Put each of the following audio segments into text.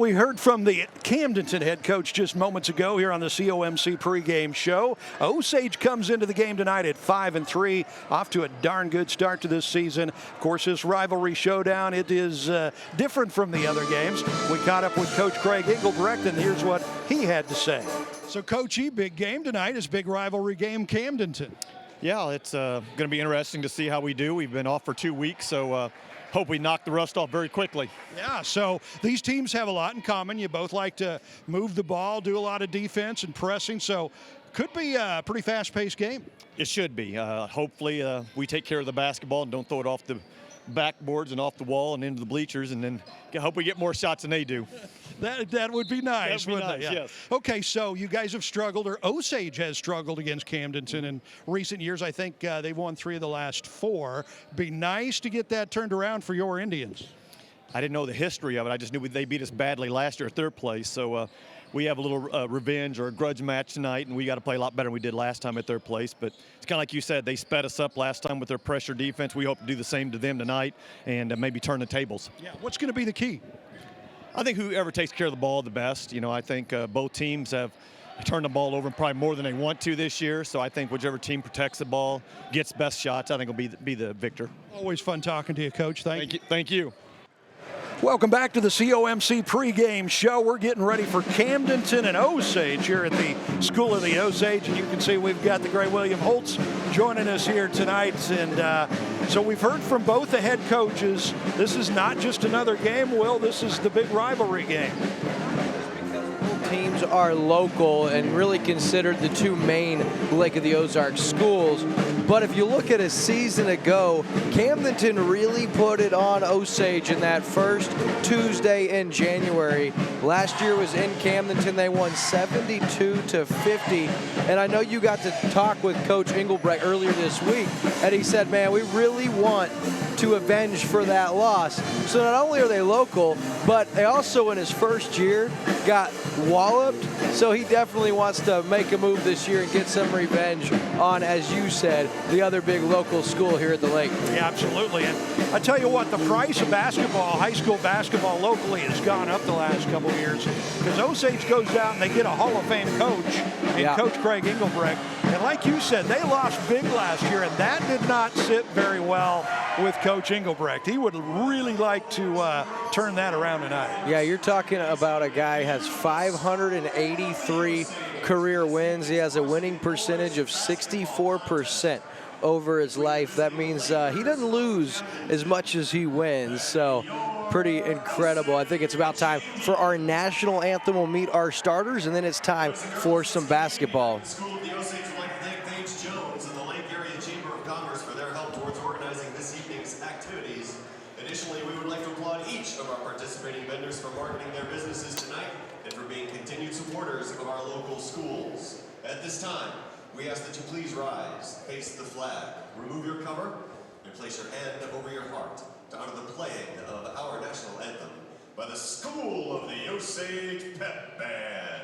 We heard from the Camdenton head coach just moments ago here on the COMC pregame show. Osage comes into the game tonight at 5-3, off to a darn good start to this season. Of course, this rivalry showdown, it is different from the other games. We caught up with Coach Craig Engelbrecht, and here's what he had to say. So, Coach, big game tonight is big rivalry game, Camdenton. Yeah, it's going to be interesting to see how we do. We've been off for 2 weeks, so hope we knock the rust off very quickly. Yeah, so these teams have a lot in common. You both like to move the ball, do a lot of defense and pressing, so could be a pretty fast-paced game. It should be. Hopefully we take care of the basketball and don't throw it off the backboards and off the wall and into the bleachers, and then hope we get more shots than they do. That would be nice, wouldn't it? Yeah. Yes. Okay, so you guys have struggled, or Osage has struggled against Camdenton in recent years. I think they've won 3 of the last 4. Be nice to get that turned around for your Indians. I didn't know the history of it. I just knew they beat us badly last year at 3rd place, so we have a little revenge or a grudge match tonight, and we got to play a lot better than we did last time at 3rd place. But it's kind of like you said, they sped us up last time with their pressure defense. We hope to do the same to them tonight and maybe turn the tables. Yeah, what's going to be the key? I think whoever takes care of the ball the best. You know, I think both teams have turned the ball over probably more than they want to this year. So I think whichever team protects the ball, gets best shots, I think will be the victor. Always fun talking to you, Coach. Thank you. Thank you. Welcome back to the COMC pregame show. We're getting ready for Camdenton and Osage here at the School of the Osage. And you can see we've got the great William Holtz joining us here tonight. And so we've heard from both the head coaches. This is not just another game, Will. This is the big rivalry game. Both teams are local and really considered the 2 main Lake of the Ozarks schools. But if you look at a season ago, Camdenton really put it on Osage in that first Tuesday in January. Last year was in Camdenton. They won 72-50. And I know you got to talk with Coach Engelbrecht earlier this week, and he said, man, we really want to avenge for that loss. So not only are they local, but they also in his first year got walloped. So he definitely wants to make a move this year and get some revenge on, as you said, the other big local school here at the lake. Yeah, absolutely. And I tell you what, the price of basketball, high school basketball locally, has gone up the last couple of years because Osage goes out and they get a Hall of Fame coach in Coach Craig Engelbrecht. And like you said, they lost big last year, and that did not sit very well with Coach Engelbrecht. He would really like to turn that around tonight. Yeah, you're talking about a guy who has 583 career wins. He has a winning percentage of 64% over his life. That means he doesn't lose as much as he wins. So pretty incredible. I think it's about time for our national anthem. We'll meet our starters, and then it's time for some basketball. Additionally, we would like to applaud each of our participating vendors for marketing their businesses tonight and for being continued supporters of our local schools. At this time, we ask that you please rise, face the flag, remove your cover, and place your hand over your heart to honor the playing of our national anthem by the School of the Osage Pep Band.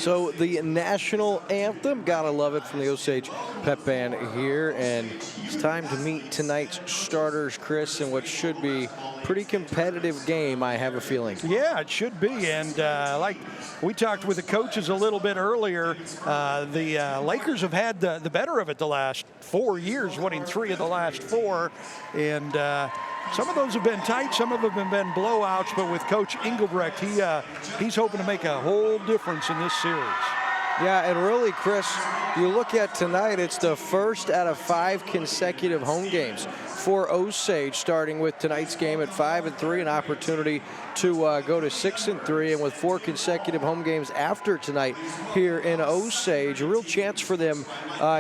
So the national anthem, gotta love it, from the Osage Pep Band here. And it's time to meet tonight's starters, Chris, in what should be pretty competitive game, I have a feeling. Yeah, it should be. And like we talked with the coaches a little bit earlier, the Lakers have had the better of it the last 4 years, winning 3 of the last 4. And some of those have been tight, some of them have been blowouts, but with Coach Engelbrecht, he's hoping to make a whole difference in this series. Yeah, and really, Chris, you look at tonight, it's the first out of 5 consecutive home games for Osage, starting with tonight's game at 5-3, an opportunity to go to 6-3, and with 4 consecutive home games after tonight here in Osage, a real chance for them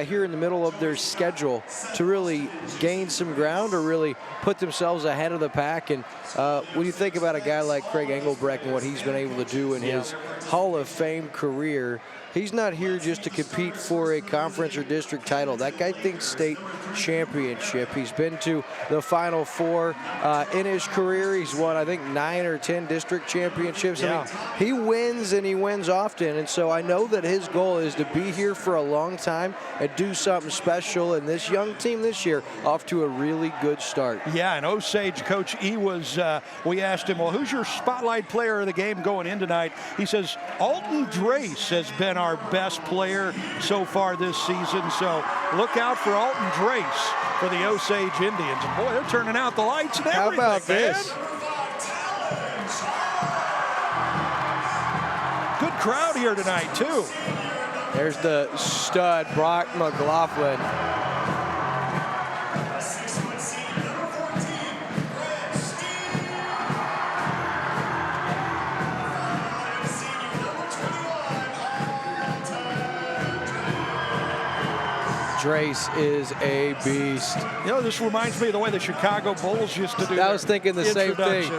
here in the middle of their schedule to really gain some ground or really put themselves ahead of the pack. And when you think about a guy like Craig Engelbrecht and what he's been able to do in his Hall of Fame career, he's not here just to compete for a conference or district title. That guy thinks state championship. He's been to the Final Four in his career. He's won, I think, 9 or 10 district championships. Yeah. I mean, he wins, and he wins often. And so I know that his goal is to be here for a long time and do something special. And this young team this year off to a really good start. Yeah, and Osage Coach E was, we asked him, well, who's your spotlight player of the game going in tonight? He says, Alton Drace has been our best player so far this season. So look out for Alton Drace for the Osage Indians. And boy, they're turning out the lights and everything. How about this? Good crowd here tonight, too. There's the stud, Brock McLaughlin. Drace is a beast. You know, this reminds me of the way the Chicago Bulls used to do I was thinking the same thing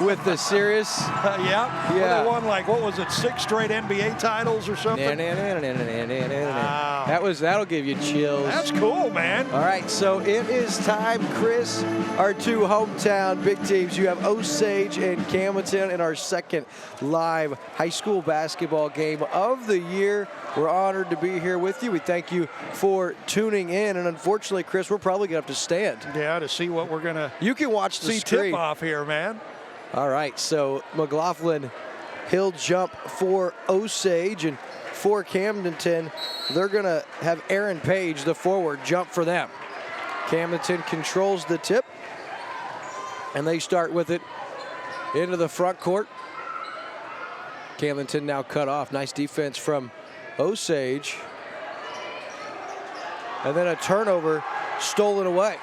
with the Sirius. Yeah. They won, like, what was it, 6 straight NBA titles or something? Wow. That'll give you chills. That's cool, man. All right, so it is time, Chris. Our 2 hometown big teams. You have Osage and Camdenton in our second live high school basketball game of the year. We're honored to be here with you. We thank you for tuning in. And unfortunately, Chris, we're probably going to have to stand. Yeah, to see what we're going to You can watch the see stream. tip-off here, man. All right, so McLaughlin, he'll jump for Osage, and for Camdenton, they're going to have Aaron Page, the forward, jump for them. Camdenton controls the tip, and they start with it into the front court. Camdenton now cut off. Nice defense from Osage. And then a turnover stolen away.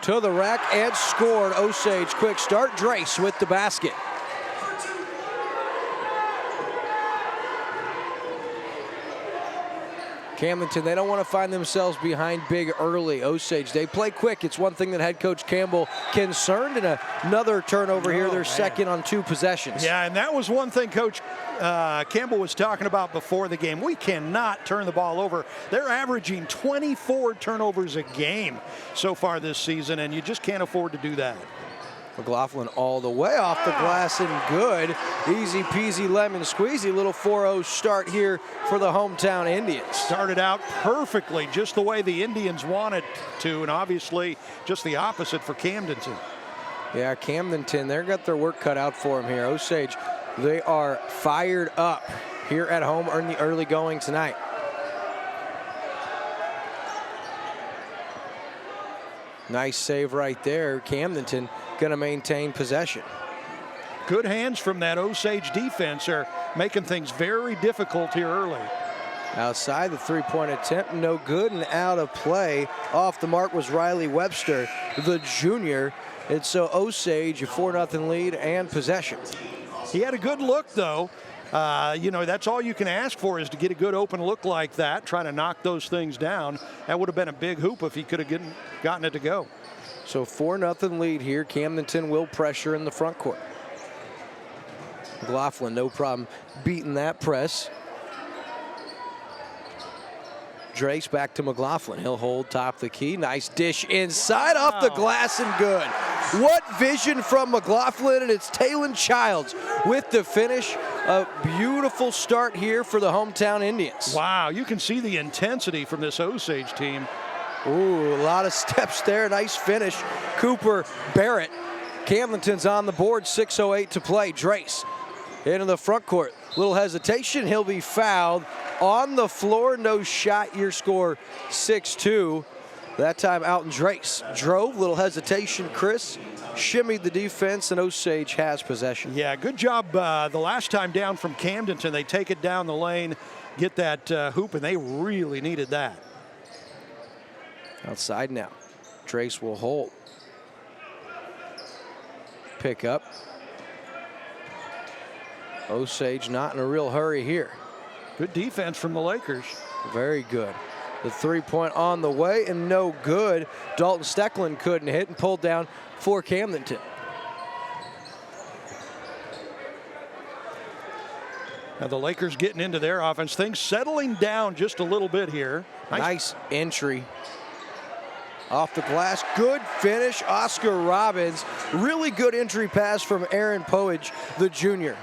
To the rack and scored. Osage, quick start. Drace with the basket. Camdenton, they don't want to find themselves behind big early. Osage, they play quick. It's one thing that head coach Campbell concerned, and another turnover here. They're second on 2 possessions. Yeah, and that was one thing Coach Campbell was talking about before the game. We cannot turn the ball over. They're averaging 24 turnovers a game so far this season, and you just can't afford to do that. McLaughlin all the way off the glass and good. Easy peasy lemon squeezy. Little 4-0 start here for the hometown Indians. Started out perfectly, just the way the Indians wanted to, and obviously just the opposite for Camdenton. Yeah, Camdenton, they've got their work cut out for them here. Osage, they are fired up here at home in the early going tonight. Nice save right there. Camdenton going to maintain possession. Good hands from that Osage defense are making things very difficult here early. Outside, the 3-point attempt, no good, and out of play. Off the mark was Riley Webster, the junior. And so Osage, a 4-0 lead and possession. He had a good look, though. You know, that's all you can ask for, is to get a good open look like that, trying to knock those things down. That would have been a big hoop if he could have gotten it to go. So 4-0 lead here. Camdenton will pressure in the front court. McLaughlin, no problem beating that press. Drace back to McLaughlin. He'll hold top the key. Nice dish inside, off the glass and good. What vision from McLaughlin, and it's Talon Childs with the finish. A beautiful start here for the hometown Indians. Wow, you can see the intensity from this Osage team. Ooh, a lot of steps there. Nice finish. Cooper Barrett. Camdenton's on the board, 6:08 to play. Drace into the front court. Little hesitation, he'll be fouled. On the floor, no shot, your score 6-2. That time Alton Drace drove, little hesitation, Chris shimmied the defense, and Osage has possession. Yeah, good job the last time down from Camdenton. They take it down the lane, get that hoop, and they really needed that. Outside now, Drace will hold. Pick up. Osage not in a real hurry here. Good defense from the Lakers. Very good. The three-point on the way and no good. Dalton Stecklin couldn't hit and pulled down for Camdenton. Now the Lakers getting into their offense. Things settling down just a little bit here. Nice entry. Off the glass, good finish, Oscar Robbins. Really good entry pass from Aaron Poage, the junior.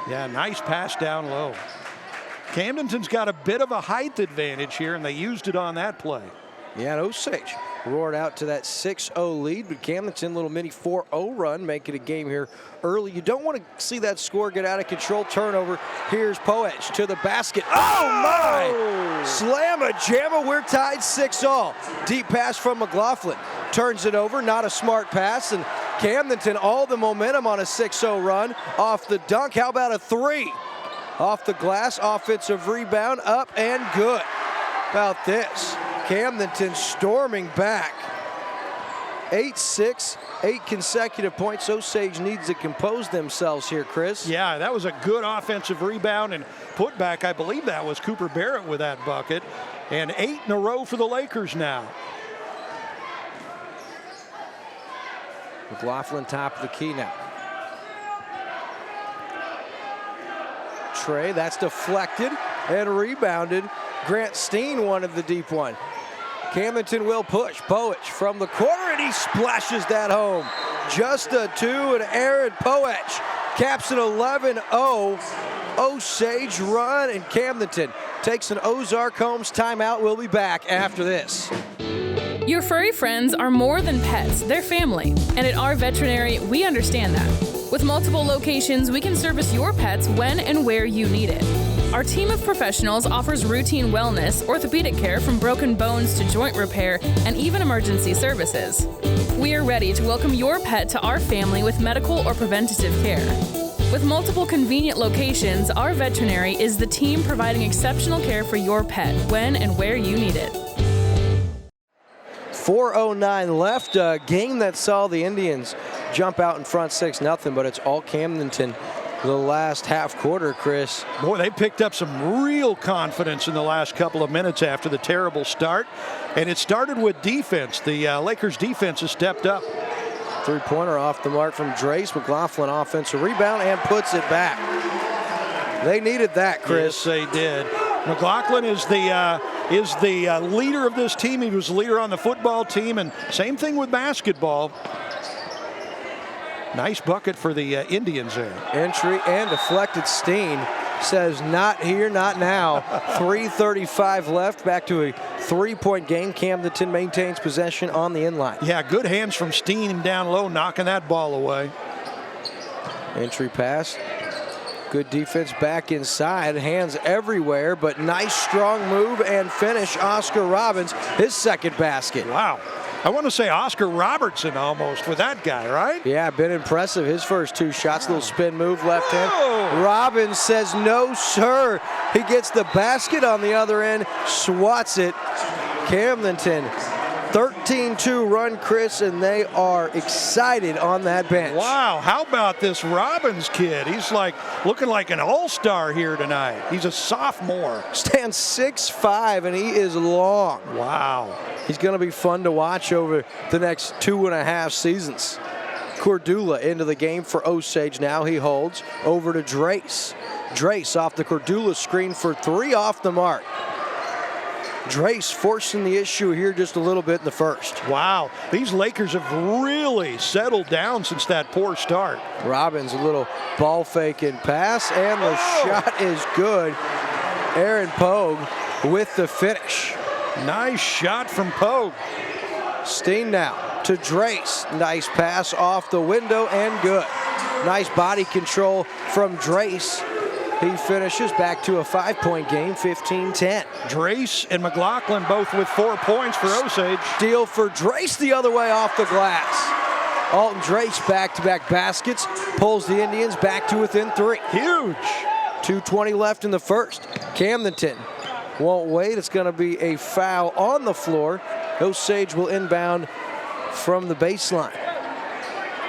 Yeah, nice pass down low. Camdenton's got a bit of a height advantage here, and they used it on that play. Yeah, and Osage roared out to that 6-0 lead, but Camdenton, little mini 4-0 run, making a game here early. You don't want to see that score get out of control. Turnover. Here's Poage to the basket. Oh, my! Slamma-jamma, we're tied 6-all. Deep pass from McLaughlin. Turns it over, not a smart pass, and Camdenton all the momentum on a 6-0 run. Off the dunk, how about a three? Off the glass, offensive rebound, up and good. How about this? Camdenton storming back. 8-6, 8 consecutive points. Osage needs to compose themselves here, Chris. Yeah, that was a good offensive rebound and putback. I believe that was Cooper Barrett with that bucket. And 8 in a row for the Lakers now. McLaughlin top of the key now. Trey, that's deflected and rebounded. Grant Steen wanted the deep one. Camdenton will push. Poage from the corner, and he splashes that home. Just a two, and Aaron Poage caps an 11-0 Osage run, and Camdenton takes an Ozark Homes timeout. We'll be back after this. Your furry friends are more than pets, they're family. And at our veterinary, we understand that. With multiple locations, we can service your pets when and where you need it. Our team of professionals offers routine wellness, orthopedic care from broken bones to joint repair, and even emergency services. We are ready to welcome your pet to our family with medical or preventative care. With multiple convenient locations, our veterinary is the team providing exceptional care for your pet when and where you need it. 4:09 left, a game that saw the Indians jump out in front 6-0, but it's all Camdenton the last half quarter, Chris. Boy, they picked up some real confidence in the last couple of minutes after the terrible start, and it started with defense. The Lakers defense has stepped up. Three-pointer off the mark from Drace. McLaughlin offensive rebound and puts it back. They needed that, Chris. Yes, they did. McLaughlin is the leader of this team. He was the leader on the football team, and same thing with basketball. Nice bucket for the Indians there. Entry and deflected. Steen says, not here, not now. 3:35 left. Back to a three-point game. Camdenton maintains possession on the inline. Yeah, good hands from Steen down low, knocking that ball away. Entry pass. Good defense back inside. Hands everywhere, but nice strong move and finish. Oscar Robbins, his second basket. Wow. I want to say Oscar Robertson almost with that guy, right? Yeah, been impressive. His first two shots, little spin move, left hand. Robbins says no, sir. He gets the basket on the other end, swats it. Camdenton, 13-2 run, Chris, and they are excited on that bench. Wow, how about this Robbins kid? He's like looking like an all-star here tonight. He's a sophomore. Stands 6'5", and he is long. Wow. He's going to be fun to watch over the next 2.5 seasons. Cordula into the game for Osage now. He holds over to Drace. Drace off the Cordula screen for three, off the mark. Drace forcing the issue here just a little bit in the first. Wow, these Lakers have really settled down since that poor start. Robbins, a little ball fake and pass, and the shot is good. Aaron Pogue with the finish. Nice shot from Pogue. Steen now to Drace. Nice pass off the window and good. Nice body control from Drace. He finishes back to a 5-point game, 15-10. Drace and McLaughlin both with 4 points for Osage. Steal for Drace the other way off the glass. Alton Drace back-to-back baskets, pulls the Indians back to within 3. Huge. 2:20 left in the first. Camdenton won't wait. It's going to be a foul on the floor. Osage will inbound from the baseline.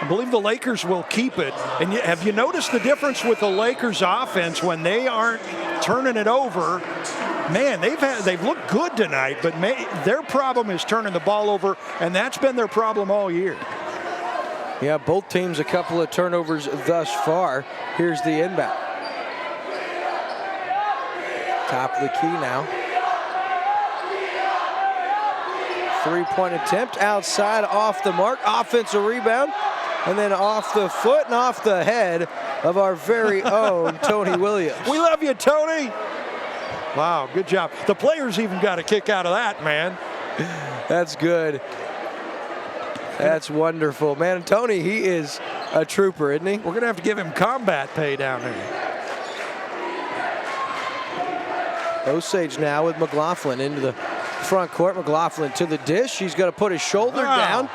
I believe the Lakers will keep it. And have you noticed the difference with the Lakers offense when they aren't turning it over? Man, they've looked good tonight, but their problem is turning the ball over, and that's been their problem all year. Yeah, both teams a couple of turnovers thus far. Here's the inbound. Top of the key now. 3-point attempt outside, off the mark. Offensive rebound. And then off the foot and off the head of our very own Tony Williams. We love you, Tony. Wow, good job. The players even got a kick out of that, man. That's good. That's wonderful. Man, Tony, he is a trooper, isn't he? We're going to have to give him combat pay down there. Osage now with McLaughlin into the front court. McLaughlin to the dish. He's going to put his shoulder down,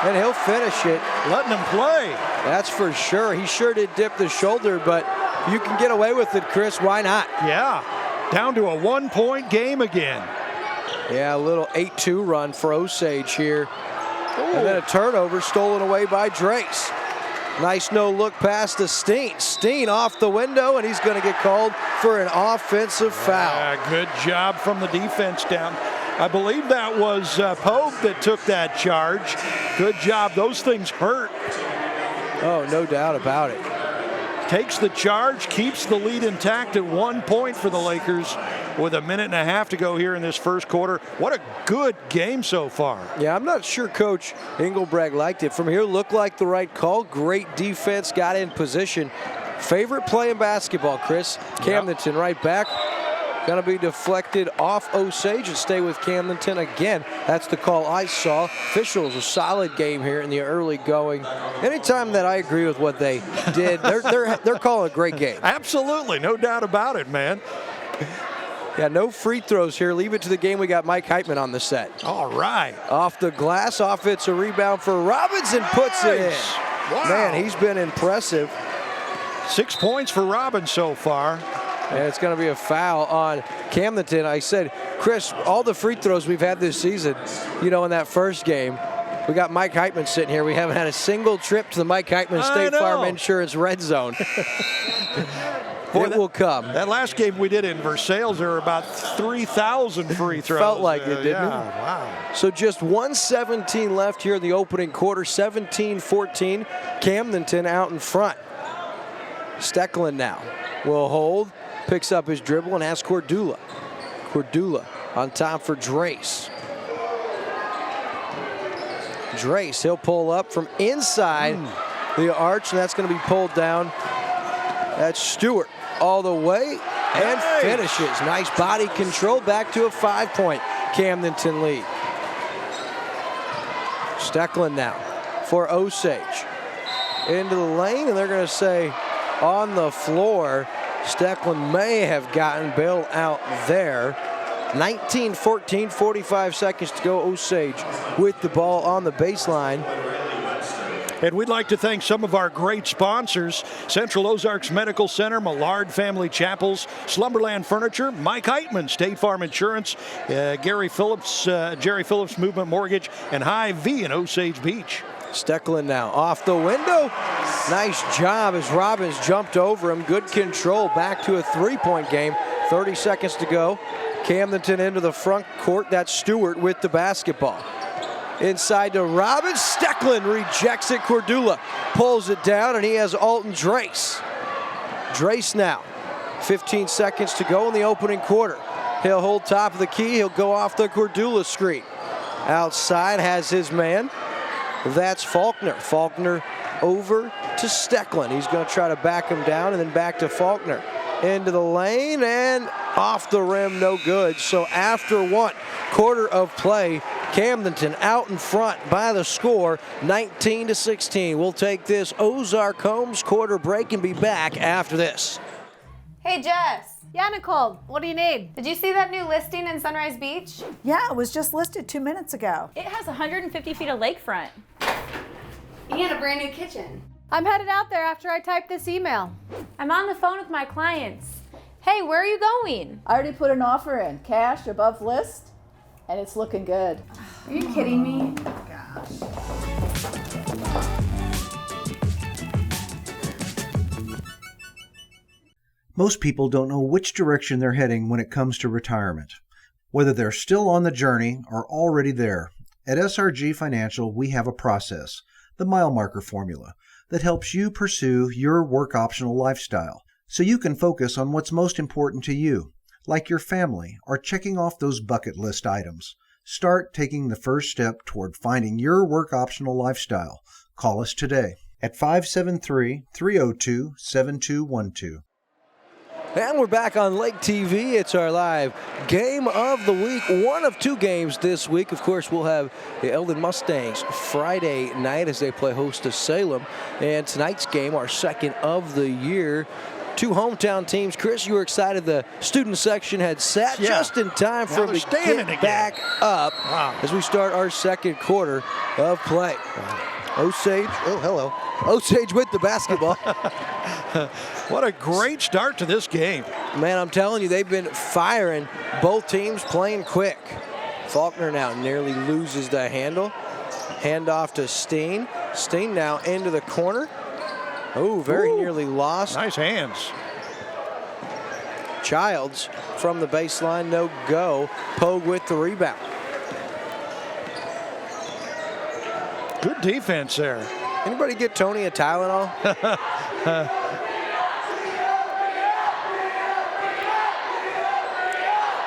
and he'll finish it. Letting him play. That's for sure. He sure did dip the shoulder, but you can get away with it, Chris. Why not? Yeah. Down to a 1-point game again. Yeah, a little 8-2 run for Osage here. Ooh. And then a turnover stolen away by Drace. Nice no-look pass to Steen. Steen off the window, and he's going to get called for an offensive foul. Good job from the defense down. I believe that was Pogue that took that charge. Good job. Those things hurt. Oh, no doubt about it. Takes the charge, keeps the lead intact at 1 point for the Lakers with 1.5 minutes to go here in this first quarter. What a good game so far. Yeah, I'm not sure Coach Engelbreg liked it. From here, looked like the right call. Great defense, got in position. Favorite play in basketball, Chris. Camdenton right back. Going to be deflected off Osage and stay with Camdenton again. That's the call I saw. Officials, a solid game here in the early going. Anytime that I agree with what they did, they're calling a great game. Absolutely, no doubt about it, man. Yeah, no free throws here. Leave it to the game. We got Mike Heitman on the set. All right. Off the glass, offensive rebound for Robinson, puts it in. Wow. Man, he's been impressive. 6 points for Robbins so far. And it's going to be a foul on Camdenton. I said, Chris, all the free throws we've had this season, you know, in that first game, we got Mike Heitman sitting here. We haven't had a single trip to the Mike Heitman State Farm Insurance Red Zone. Boy, it will come. That last game we did in Versailles, there were about 3,000 free throws. Felt like it, didn't it? Wow. So just 1:17 left here in the opening quarter, 17-14. Camdenton out in front. Stecklin now will hold, picks up his dribble and asks Cordula. Cordula on top for Drace. Drace, he'll pull up from inside the arch, and that's going to be pulled down. That's Stewart all the way and finishes. Nice body control, back to a 5-point Camdenton lead. Stecklin now for Osage. Into the lane, and they're going to say on the floor. Stecklin may have gotten bailed out there. 19-14, 45 seconds to go. Osage with the ball on the baseline. And we'd like to thank some of our great sponsors: Central Ozarks Medical Center, Millard Family Chapels, Slumberland Furniture, Mike Heitman, State Farm Insurance, Jerry Phillips Movement Mortgage, and Hy-Vee in Osage Beach. Stecklin now off the window. Nice job as Robbins jumped over him. Good control, back to a 3-point game. 30 seconds to go. Camdenton into the front court. That's Stewart with the basketball. Inside to Robbins. Stecklin rejects it. Cordula pulls it down, and he has Alton Drace. Drace now. 15 seconds to go in the opening quarter. He'll hold top of the key. He'll go off the Cordula screen. Outside has his man. That's Faulkner. Faulkner over to Stecklin. He's going to try to back him down and then back to Faulkner. Into the lane and off the rim, no good. So after 1 quarter of play, Camdenton out in front by the score, 19-16. We'll take this Ozark Homes quarter break and be back after this. Hey, Jess. Yeah, Nicole, what do you need? Did you see that new listing in Sunrise Beach? Yeah, it was just listed 2 minutes ago. It has 150 feet of lakefront. And a brand new kitchen. I'm headed out there after I type this email. I'm on the phone with my clients. Hey, where are you going? I already put an offer in, cash above list, and it's looking good. Are you kidding me? Most people don't know which direction they're heading when it comes to retirement, whether they're still on the journey or already there. At SRG Financial, we have a process, the mile marker formula, that helps you pursue your work optional lifestyle so you can focus on what's most important to you, like your family or checking off those bucket list items. Start taking the first step toward finding your work optional lifestyle. Call us today at 573-302-7212. And we're back on Lake TV. It's our live game of the week. 1 of 2 games this week. Of course, we'll have the Eldon Mustangs Friday night as they play host to Salem. And tonight's game, our second of the year. 2 hometown teams. Chris, you were excited the student section had sat just in time for them to get back up as we start our second quarter of play. Osage, oh, hello. Osage with the basketball. What a great start to this game. Man, I'm telling you, they've been firing. Both teams playing quick. Faulkner now nearly loses the handle. Handoff to Steen. Steen now into the corner. Oh, very nearly lost. Nice hands. Childs from the baseline, no go. Pogue with the rebound. Good defense there. Anybody get Tony a Tylenol?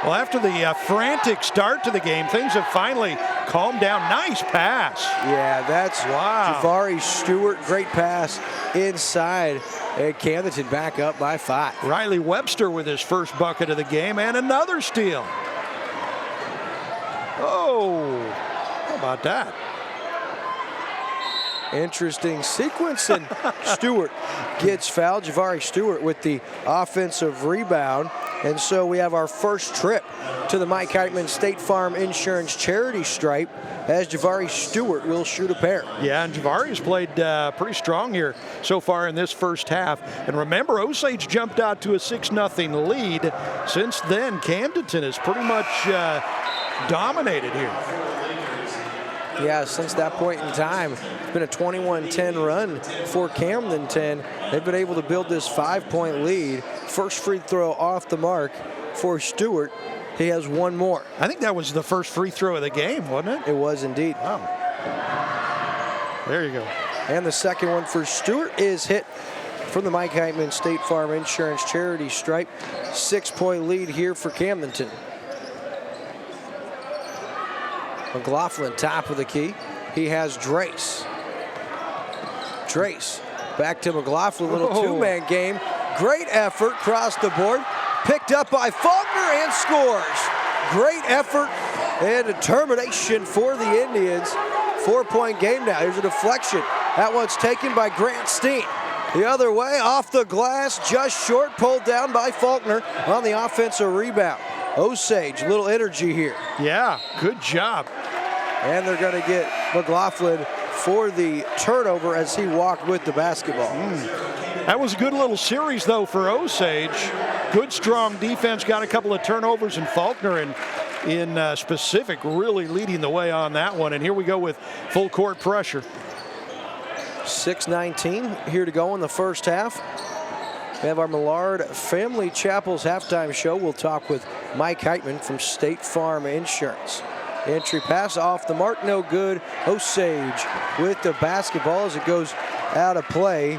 Well, after the frantic start to the game, things have finally calmed down. Nice pass. Yeah, that's Javari Stewart. Great pass inside. And Camdenton back up by 5. Riley Webster with his first bucket of the game and another steal. Oh, how about that? Interesting sequence, and Stewart gets fouled. Javari Stewart with the offensive rebound. And so we have our first trip to the Mike Heitman State Farm Insurance charity stripe as Javari Stewart will shoot a pair. Yeah, and Javari's played pretty strong here so far in this first half. And remember, Osage jumped out to a 6-0 lead. Since then, Camdenton has pretty much dominated here. Yeah, since that point in time, it's been a 21-10 run for Camdenton. They've been able to build this 5-point lead. First free throw off the mark for Stewart. He has 1 more. I think that was the first free throw of the game, wasn't it? It was indeed. Wow. There you go. And the second one for Stewart is hit from the Mike Heitman State Farm Insurance charity stripe. 6-point lead here for Camdenton. McLaughlin top of the key. He has Drace. Drace back to McLaughlin. Little 2-man game. Great effort across the board. Picked up by Faulkner and scores. Great effort and determination for the Indians. 4-point game now. Here's a deflection. That one's taken by Grant Steen. The other way, off the glass, just short, pulled down by Faulkner on the offensive rebound. Osage, little energy here. Yeah, good job. And they're going to get McLaughlin for the turnover as he walked with the basketball. That was a good little series, though, for Osage. Good, strong defense, got a couple of turnovers, and Faulkner in specific really leading the way on that one. And here we go with full court pressure. 6:19 here to go in the first half. We have our Millard Family Chapel's halftime show. We'll talk with Mike Heitman from State Farm Insurance. Entry pass off the mark, no good. Osage with the basketball as it goes out of play.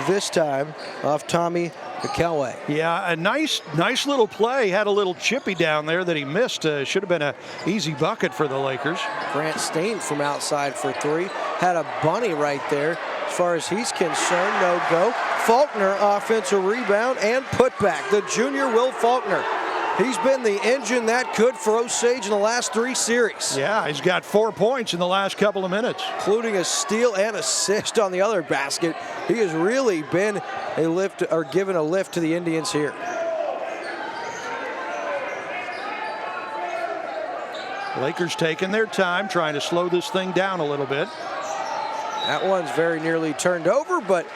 This time off Tommy McKelway. Yeah, a nice little play. Had a little chippy down there that he missed. Should have been an easy bucket for the Lakers. Grant Steen from outside for three. Had a bunny right there. As far as he's concerned, no go. Faulkner, offensive rebound and putback. The junior Will Faulkner. He's been the engine that could for Osage in the last 3 series. Yeah, he's got 4 points in the last couple of minutes, including a steal and assist on the other basket. He has really been a lift, or given a lift to the Indians here. Lakers taking their time, trying to slow this thing down a little bit. That one's very nearly turned over, but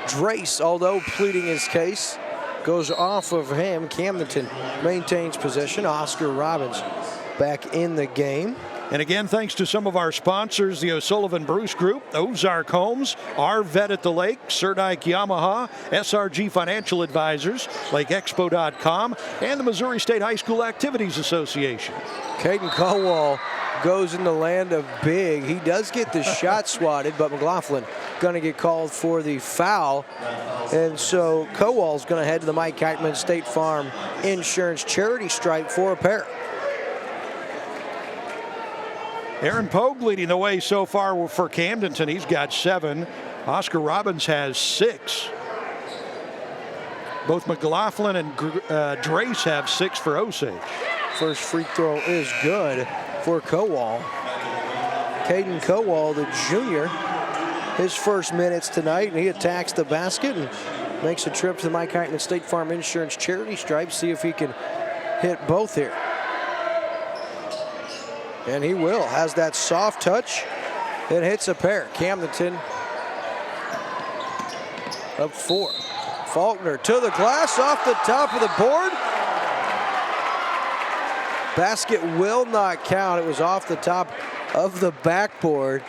Drace, although pleading his case, goes off of him. Camdenton maintains possession. Oscar Robbins back in the game. And again, thanks to some of our sponsors, the O'Sullivan Bruce Group, Ozark Homes, our Vet at the Lake, Cerdike Yamaha, SRG Financial Advisors, LakeExpo.com, and the Missouri State High School Activities Association. Caden Cowell goes in the land of big. He does get the shot swatted, but McLaughlin going to get called for the foul. And so Cowell's going to head to the Mike Heitman State Farm Insurance charity stripe for a pair. Aaron Pogue leading the way so far for Camdenton. He's got 7. Oscar Robbins has 6. Both McLaughlin and Drace have 6 for Osage. First free throw is good for Cowell. Caden Cowell, the junior, his first minutes tonight, and he attacks the basket and makes a trip to the Mike Heitman State Farm Insurance charity stripe. See if he can hit both here. And he will. Has that soft touch and hits a pair. Camdenton up 4. Faulkner to the glass off the top of the board. Basket will not count. It was off the top of the backboard.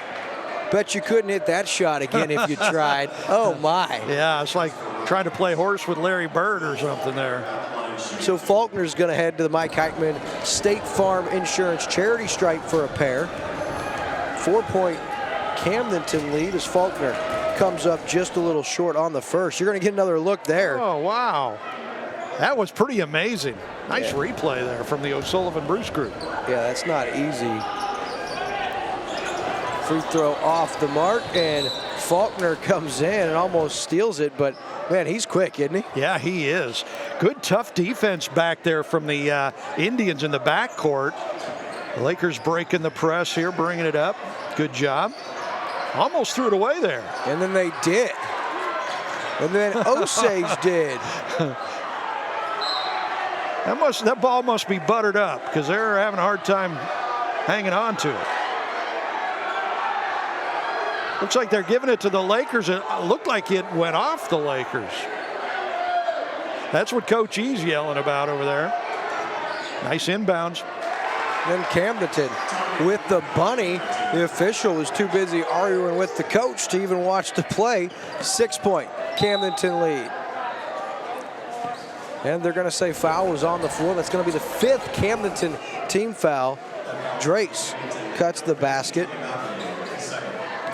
Bet you couldn't hit that shot again if you tried. Oh my. Yeah, it's like trying to play horse with Larry Bird or something there. So Faulkner's going to head to the Mike Heitman State Farm Insurance charity stripe for a pair. 4-point Camdenton lead as Faulkner comes up just a little short on the first. You're going to get another look there. Oh, wow. That was pretty amazing. Nice replay there from the O'Sullivan Bruce Group. Yeah, that's not easy. Free throw off the mark, and Faulkner comes in and almost steals it, but man, he's quick, isn't he? Yeah, he is. Good, tough defense back there from the Indians in the backcourt. The Lakers breaking the press here, bringing it up. Good job. Almost threw it away there. And then they did. And then Osage did. That ball must be buttered up because they're having a hard time hanging on to it. Looks like they're giving it to the Lakers. It looked like it went off the Lakers. That's what Coach E's yelling about over there. Nice inbounds. Then Camdenton with the bunny. The official was too busy arguing with the coach to even watch the play. 6-point Camdenton lead. And they're going to say foul was on the floor. That's going to be the 5th Camdenton team foul. Drace cuts the basket.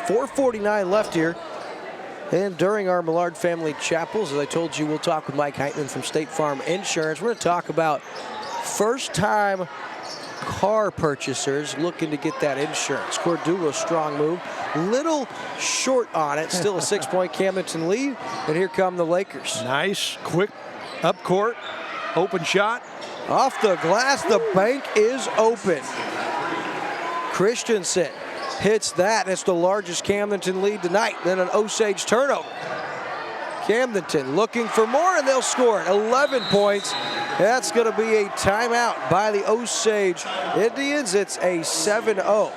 4:49 left here. And during our Millard Family Chapels, as I told you, we'll talk with Mike Heitman from State Farm Insurance. We're going to talk about first-time car purchasers looking to get that insurance. Cordula, strong move. Little short on it. Still a 6-point Camdenton lead. And here come the Lakers. Nice, quick up court, open shot. Off the glass, the bank is open. Christensen hits that, and it's the largest Camdenton lead tonight. Then an Osage turnover. Camdenton looking for more, and they'll score it. 11 points. That's going to be a timeout by the Osage Indians. It's a 7-0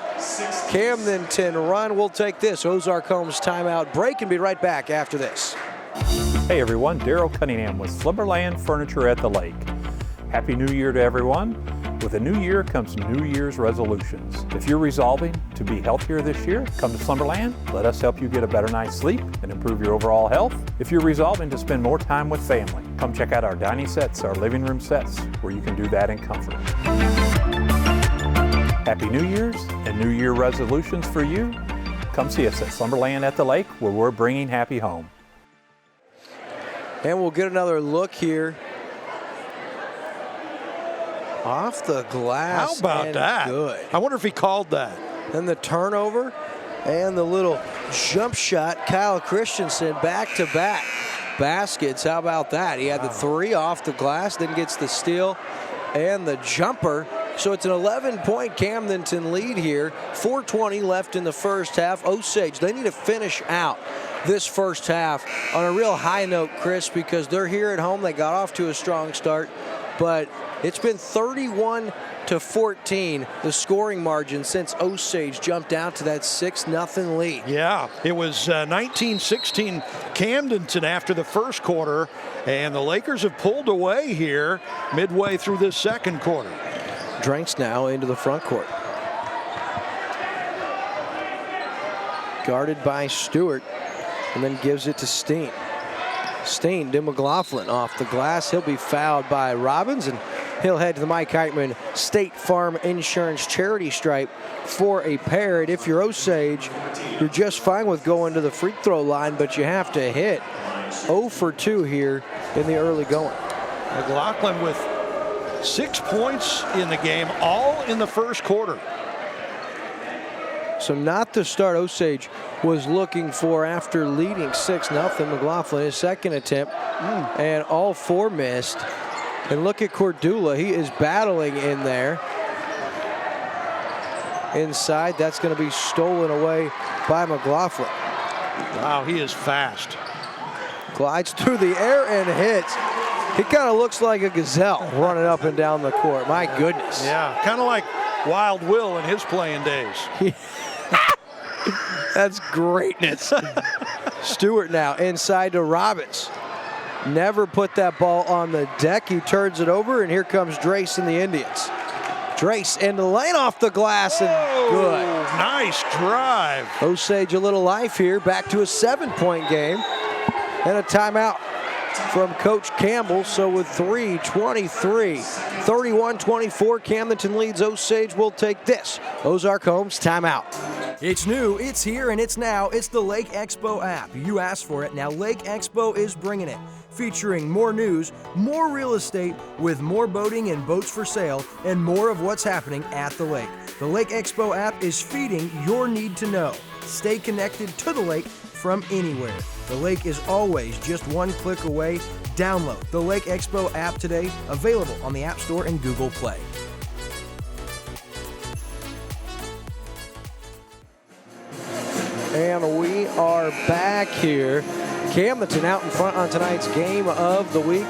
Camdenton run. We'll take this Ozark Homes timeout break and be right back after this. Hey everyone, Daryl Cunningham with Slumberland Furniture at the Lake. Happy New Year to everyone. With a new year comes New Year's resolutions. If you're resolving to be healthier this year, come to Slumberland. Let us help you get a better night's sleep and improve your overall health. If you're resolving to spend more time with family, come check out our dining sets, our living room sets, where you can do that in comfort. Happy New Year's and New Year resolutions for you. Come see us at Slumberland at the Lake, where we're bringing happy home. And we'll get another look here. Off the glass. How about that? Good. I wonder if he called that. Then the turnover and the little jump shot. Kyle Christensen back-to-back baskets. How about that? He had the 3 off the glass, then gets the steal and the jumper. So it's an 11-point Camdenton lead here. 4:20 left in the first half. Osage, they need to finish out this first half on a real high note, Chris, because they're here at home. They got off to a strong start, but it's been 31-14, the scoring margin since Osage jumped out to that 6-0 lead. Yeah, it was 19-16 Camdenton after the first quarter, and the Lakers have pulled away here midway through this second quarter. Dranks now into the front court. Guarded by Stewart, and then gives it to Steen. Steen to McLaughlin off the glass. He'll be fouled by Robbins, and he'll head to the Mike Heitman State Farm Insurance charity stripe for a pair. And if you're Osage, you're just fine with going to the free throw line, but you have to hit 0 for 2 here in the early going. McLaughlin with 6 points in the game, all in the first quarter. So not the start Osage was looking for after leading 6-0. McLaughlin, his second attempt, and all 4 missed. And look at Cordula. He is battling in there. Inside, that's going to be stolen away by McLaughlin. Wow, he is fast. Glides through the air and hits. He kind of looks like a gazelle running up and down the court. My goodness. Yeah, kind of like Wild Will in his playing days. That's greatness. Stewart now inside to Robbins. Never put that ball on the deck. He turns it over, and here comes Drace and the Indians. Drace into the lane off the glass, and good. Nice drive. Osage a little life here, back to a 7-point game. And a timeout from Coach Campbell. So with 3:23, 31-24, Camdenton leads Osage. Will take this Ozark Homes timeout. It's new, it's here, and it's now. It's the Lake Expo app. You asked for it. Now Lake Expo is bringing it. Featuring more news, more real estate, with more boating and boats for sale, and more of what's happening at the lake. The Lake Expo app is feeding your need to know. Stay connected to the lake from anywhere. The lake is always just one click away. Download the Lake Expo app today, available on the App Store and Google Play. And we are back here. Camdenton out in front on tonight's game of the week.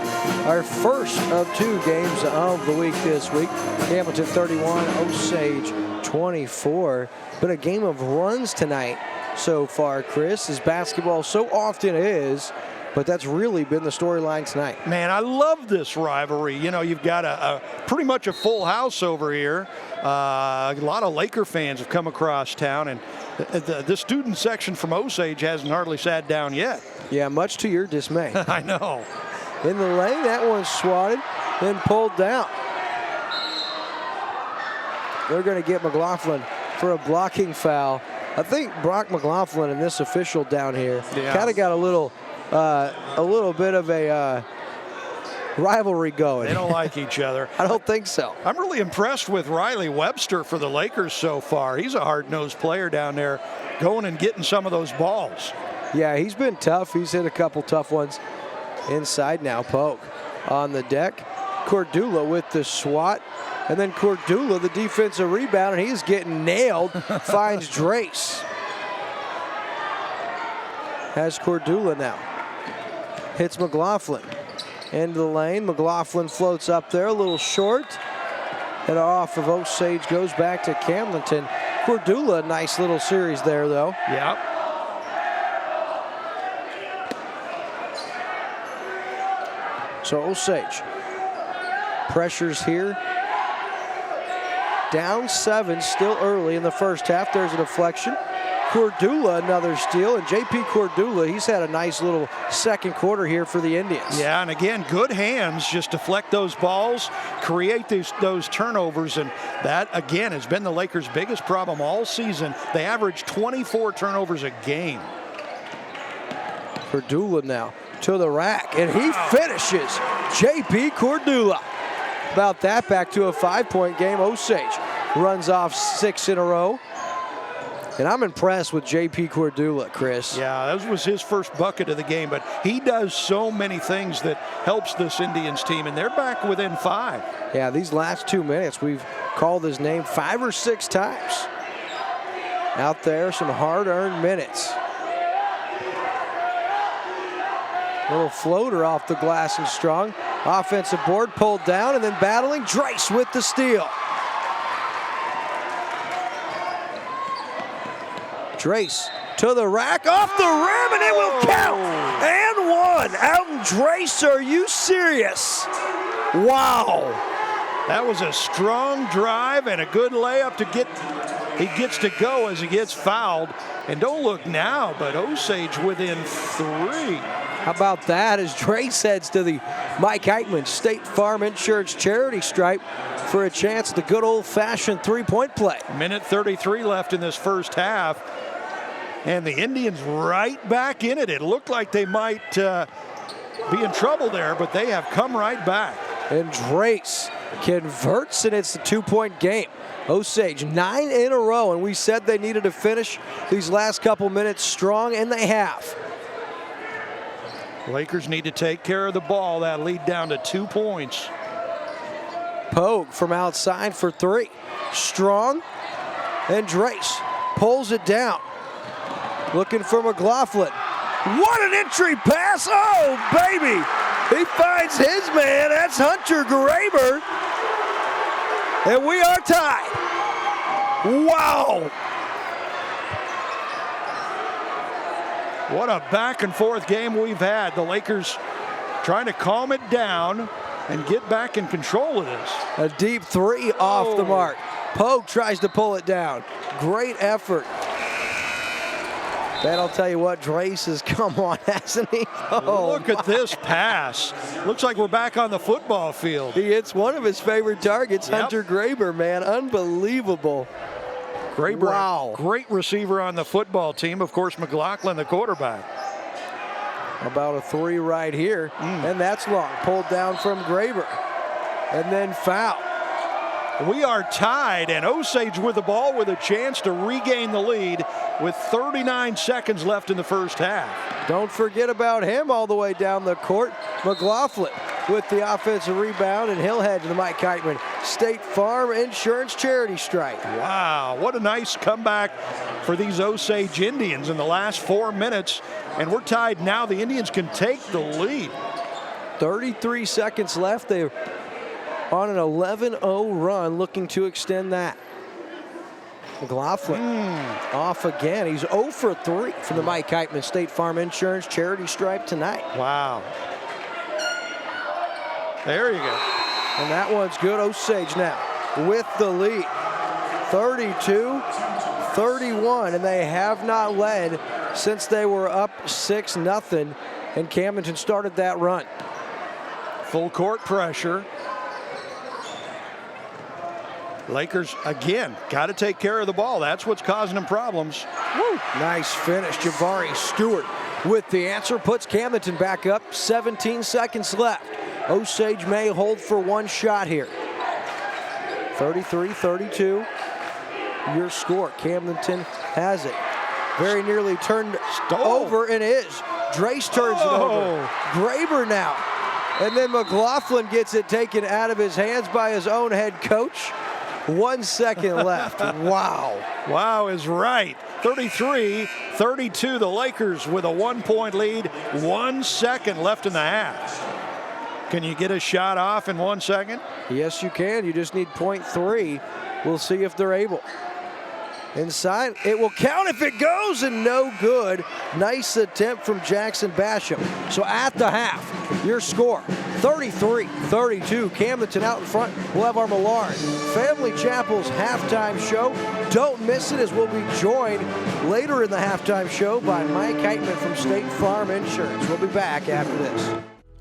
Our first of 2 games of the week this week. Camdenton 31, Osage 24. Been a game of runs tonight so far, Chris, as basketball so often is. But that's really been the storyline tonight. Man, I love this rivalry. You know, you've got a pretty much a full house over here. A lot of Laker fans have come across town, and the student section from Osage hasn't hardly sat down yet. Yeah, much to your dismay. I know. In the lane, that one's swatted, then pulled down. They're going to get McLaughlin for a blocking foul. I think Brock McLaughlin and this official down here kind of got a little bit of a rivalry going. They don't like each other. I don't think so. I'm really impressed with Riley Webster for the Lakers so far. He's a hard-nosed player down there, going and getting some of those balls. Yeah, he's been tough. He's hit a couple tough ones. Inside now, Poke on the deck. Cordula with the swat. And then Cordula, the defensive rebound, and he's getting nailed. Finds Drace. Has Cordula now. Hits McLaughlin. Into the lane. McLaughlin floats up there, a little short. And off of Osage goes back to Camdenton. Cordula, nice little series there, though. Yep. So Osage pressures here. Down 7, still early in the first half. There's a deflection. Cordula, another steal, and J.P. Cordula, he's had a nice little second quarter here for the Indians. Yeah, and again, good hands, just deflect those balls, create those turnovers, and that, again, has been the Lakers' biggest problem all season. They average 24 turnovers a game. Cordula now to the rack, and he finishes. J.P. Cordula. About that, back to a 5-point game. Osage runs off 6 in a row. And I'm impressed with J.P. Cordula, Chris. Yeah, that was his first bucket of the game, but he does so many things that helps this Indians team, and they're back within 5. Yeah, these last 2 minutes, we've called his name 5 or 6 times. Out there, some hard-earned minutes. Little floater off the glass and strong. Offensive board pulled down and then battling. Drace with the steal. Drace to the rack, off the rim, and it will count. And one. Alton Drace, are you serious? Wow. That was a strong drive and a good layup to get. He gets to go as he gets fouled. And don't look now, but Osage within 3. How about that as Drace heads to the Mike Heitman State Farm Insurance charity stripe for a chance at the good old-fashioned three-point play. Minute 33 left in this first half. And the Indians right back in it. It looked like they might be in trouble there, but they have come right back. And Drace converts, and it's a 2-point game. Osage 9 in a row, and we said they needed to finish these last couple minutes strong, and they have. Lakers need to take care of the ball. That lead down to 2 points. Pogue from outside for 3. Strong, and Drace pulls it down. Looking for McLaughlin. What an entry pass! Oh, baby! He finds his man. That's Hunter Graber. And we are tied. Wow! What a back and forth game we've had. The Lakers trying to calm it down and get back in control of this. A deep 3 off the mark. Pogue tries to pull it down. Great effort. Man, I'll tell you what, Drace has come on, hasn't he? Oh, look at this pass. Looks like we're back on the football field. He hits one of his favorite targets, Hunter Graber, man. Unbelievable. Graber, wow. Great receiver on the football team. Of course, McLaughlin, the quarterback. About a 3 right here, and that's long. Pulled down from Graber, and then foul. We are tied, and Osage with the ball with a chance to regain the lead with 39 seconds left in the first half. Don't forget about him all the way down the court. McLaughlin with the offensive rebound, and he'll head to the Mike Heitman State Farm Insurance charity stripe. Wow, what a nice comeback for these Osage Indians in the last 4 minutes, and we're tied now. The Indians can take the lead. 33 seconds left. They're on an 11-0 run, looking to extend that. McLaughlin off again. He's 0 for 3 from the Mike Heitman State Farm Insurance charity stripe tonight. Wow. There you go. And that one's good. Osage now with the lead. 32-31, and they have not led since they were up 6-0, and Camdenton started that run. Full court pressure. Lakers, again, got to take care of the ball. That's what's causing them problems. Woo. Nice finish. Javari Stewart with the answer. Puts Camdenton back up. 17 seconds left. Osage may hold for one shot here. 33-32. Your score. Camdenton has it. Very nearly turned over, and is. Drace turns it over. Graber now. And then McLaughlin gets it taken out of his hands by his own head coach. 1 second left. Wow. Wow is right. 33-32. The Lakers with a 1-point lead. 1 second left in the half. Can you get a shot off in 1 second? Yes, you can. You just need .3. We'll see if they're able. Inside, it will count if it goes, and no good. Nice attempt from Jackson Basham. So at the half, your score, 33-32. Camdenton out in front. We'll have our Millard Family Chapel's halftime show. Don't miss it, as we'll be joined later in the halftime show by Mike Heitman from State Farm Insurance. We'll be back after this.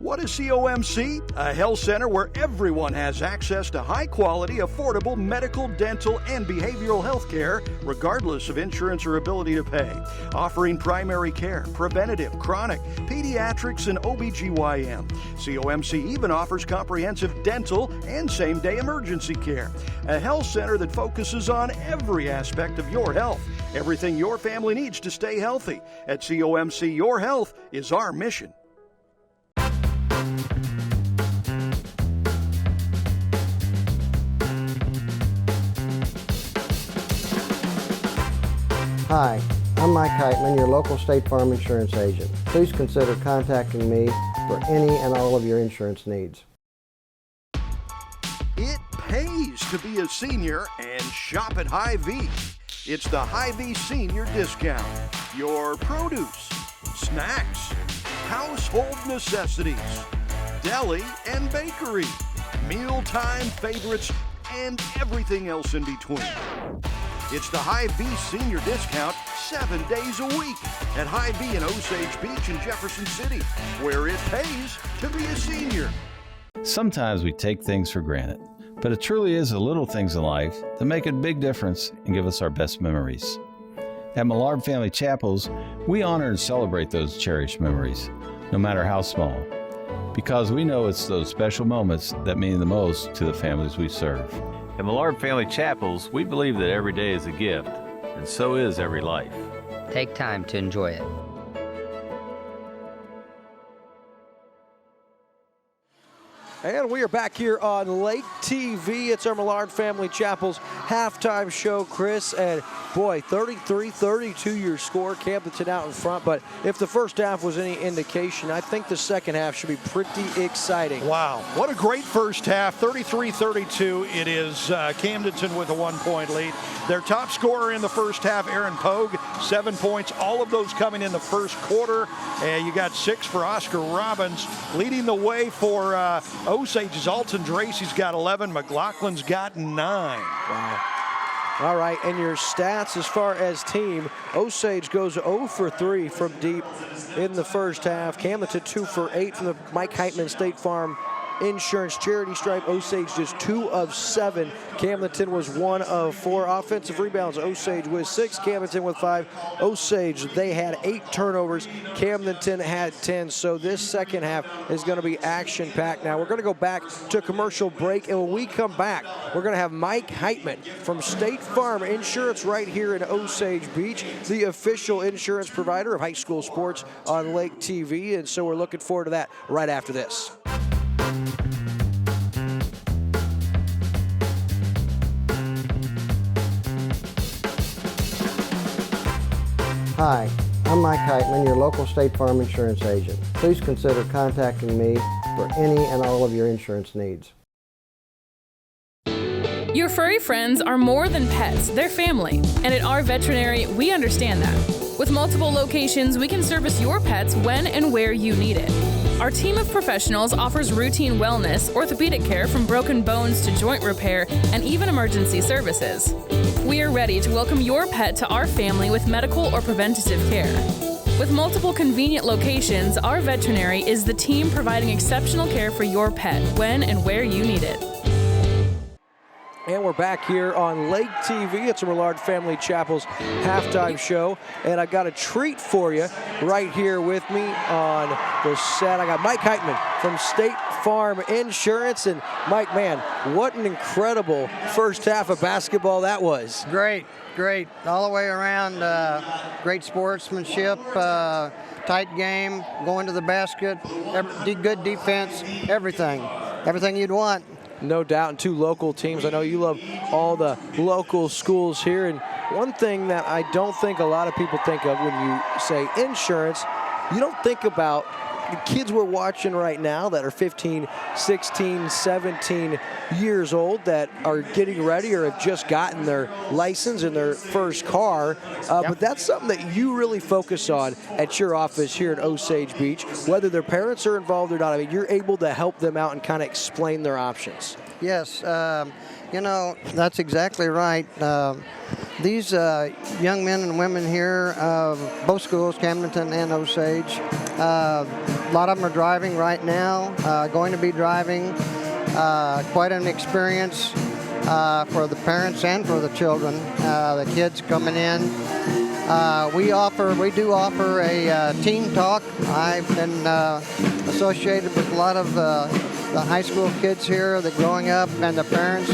What is COMC? A health center where everyone has access to high-quality, affordable medical, dental, and behavioral health care, regardless of insurance or ability to pay. Offering primary care, preventative, chronic, pediatrics, and OBGYN. COMC even offers comprehensive dental and same-day emergency care. A health center that focuses on every aspect of your health. Everything your family needs to stay healthy. At COMC, your health is our mission. Hi, I'm Mike Heitman, your local State Farm insurance agent. Please consider contacting me for any and all of your insurance needs. It pays to be a senior and shop at Hy-Vee. It's the Hy-Vee Senior Discount. Your produce, snacks, household necessities, deli and bakery, mealtime favorites, and everything else in between. It's the Hy-Vee Senior Discount 7 days a week at Hy-Vee in Osage Beach and Jefferson City, where it pays to be a senior. Sometimes we take things for granted, but it truly is the little things in life that make a big difference and give us our best memories. At Millard Family Chapels, we honor and celebrate those cherished memories, no matter how small, because we know it's those special moments that mean the most to the families we serve. At Millard Family Chapels, we believe that every day is a gift, and so is every life. Take time to enjoy it. And we are back here on Lake TV. It's our Millard Family Chapel's halftime show, Chris. And boy, 33-32 your score. Camdenton out in front. But if the first half was any indication, I think the second half should be pretty exciting. Wow, what a great first half. 33-32. It is Camdenton with a 1-point lead. Their top scorer in the first half, Aaron Pogue, 7 points. All of those coming in the first quarter. And you got 6 for Oscar Robbins. Leading the way for Osage's Alton Dracy's got 11. McLaughlin's got 9. Wow. All right, and your stats as far as team, Osage goes 0 for 3 from deep in the first half. Camdenton 2 for 8 from the Mike Heitman State Farm Insurance charity stripe. Osage just 2 of 7. Camdenton was 1 of 4. Offensive rebounds, Osage with 6, Camdenton with 5. Osage, they had 8 turnovers. Camdenton had 10. So this second half is going to be action-packed. Now we're going to go back to commercial break, and when we come back, we're going to have Mike Heitman from State Farm Insurance right here in Osage Beach, the official insurance provider of high school sports on Lake TV. And so we're looking forward to that right after this. Hi, I'm Mike Heitman, your local State Farm insurance agent. Please consider contacting me for any and all of your insurance needs. Your furry friends are more than pets, they're family. And at our veterinary, we understand that. With multiple locations, we can service your pets when and where you need it. Our team of professionals offers routine wellness, orthopedic care from broken bones to joint repair, and even emergency services. We are ready to welcome your pet to our family with medical or preventative care. With multiple convenient locations, our veterinary is the team providing exceptional care for your pet when and where you need it. And we're back here on Lake TV. It's a Millard Family Chapel's halftime show. And I got a treat for you right here with me on the set. I got Mike Heitman from State Farm Insurance. And Mike, man, what an incredible first half of basketball that was. Great, great. All the way around, great sportsmanship, tight game, going to the basket, good defense, everything. Everything you'd want. No doubt, and 2 local teams. I know you love all the local schools here. And one thing that I don't think a lot of people think of when you say insurance, you don't think about the kids we're watching right now that are 15, 16, 17 years old that are getting ready or have just gotten their license in their first car. But that's something that you really focus on at your office here in Osage Beach. Whether their parents are involved or not, I mean, you're able to help them out and kind of explain their options. Yes, you know, that's exactly right. these young men and women here, both schools, Camdenton and Osage, a lot of them are driving right now, going to be driving. Quite an experience for the parents and for the children, the kids coming in. We do offer a teen talk. I've been associated with a lot of the high school kids here that growing up, and the parents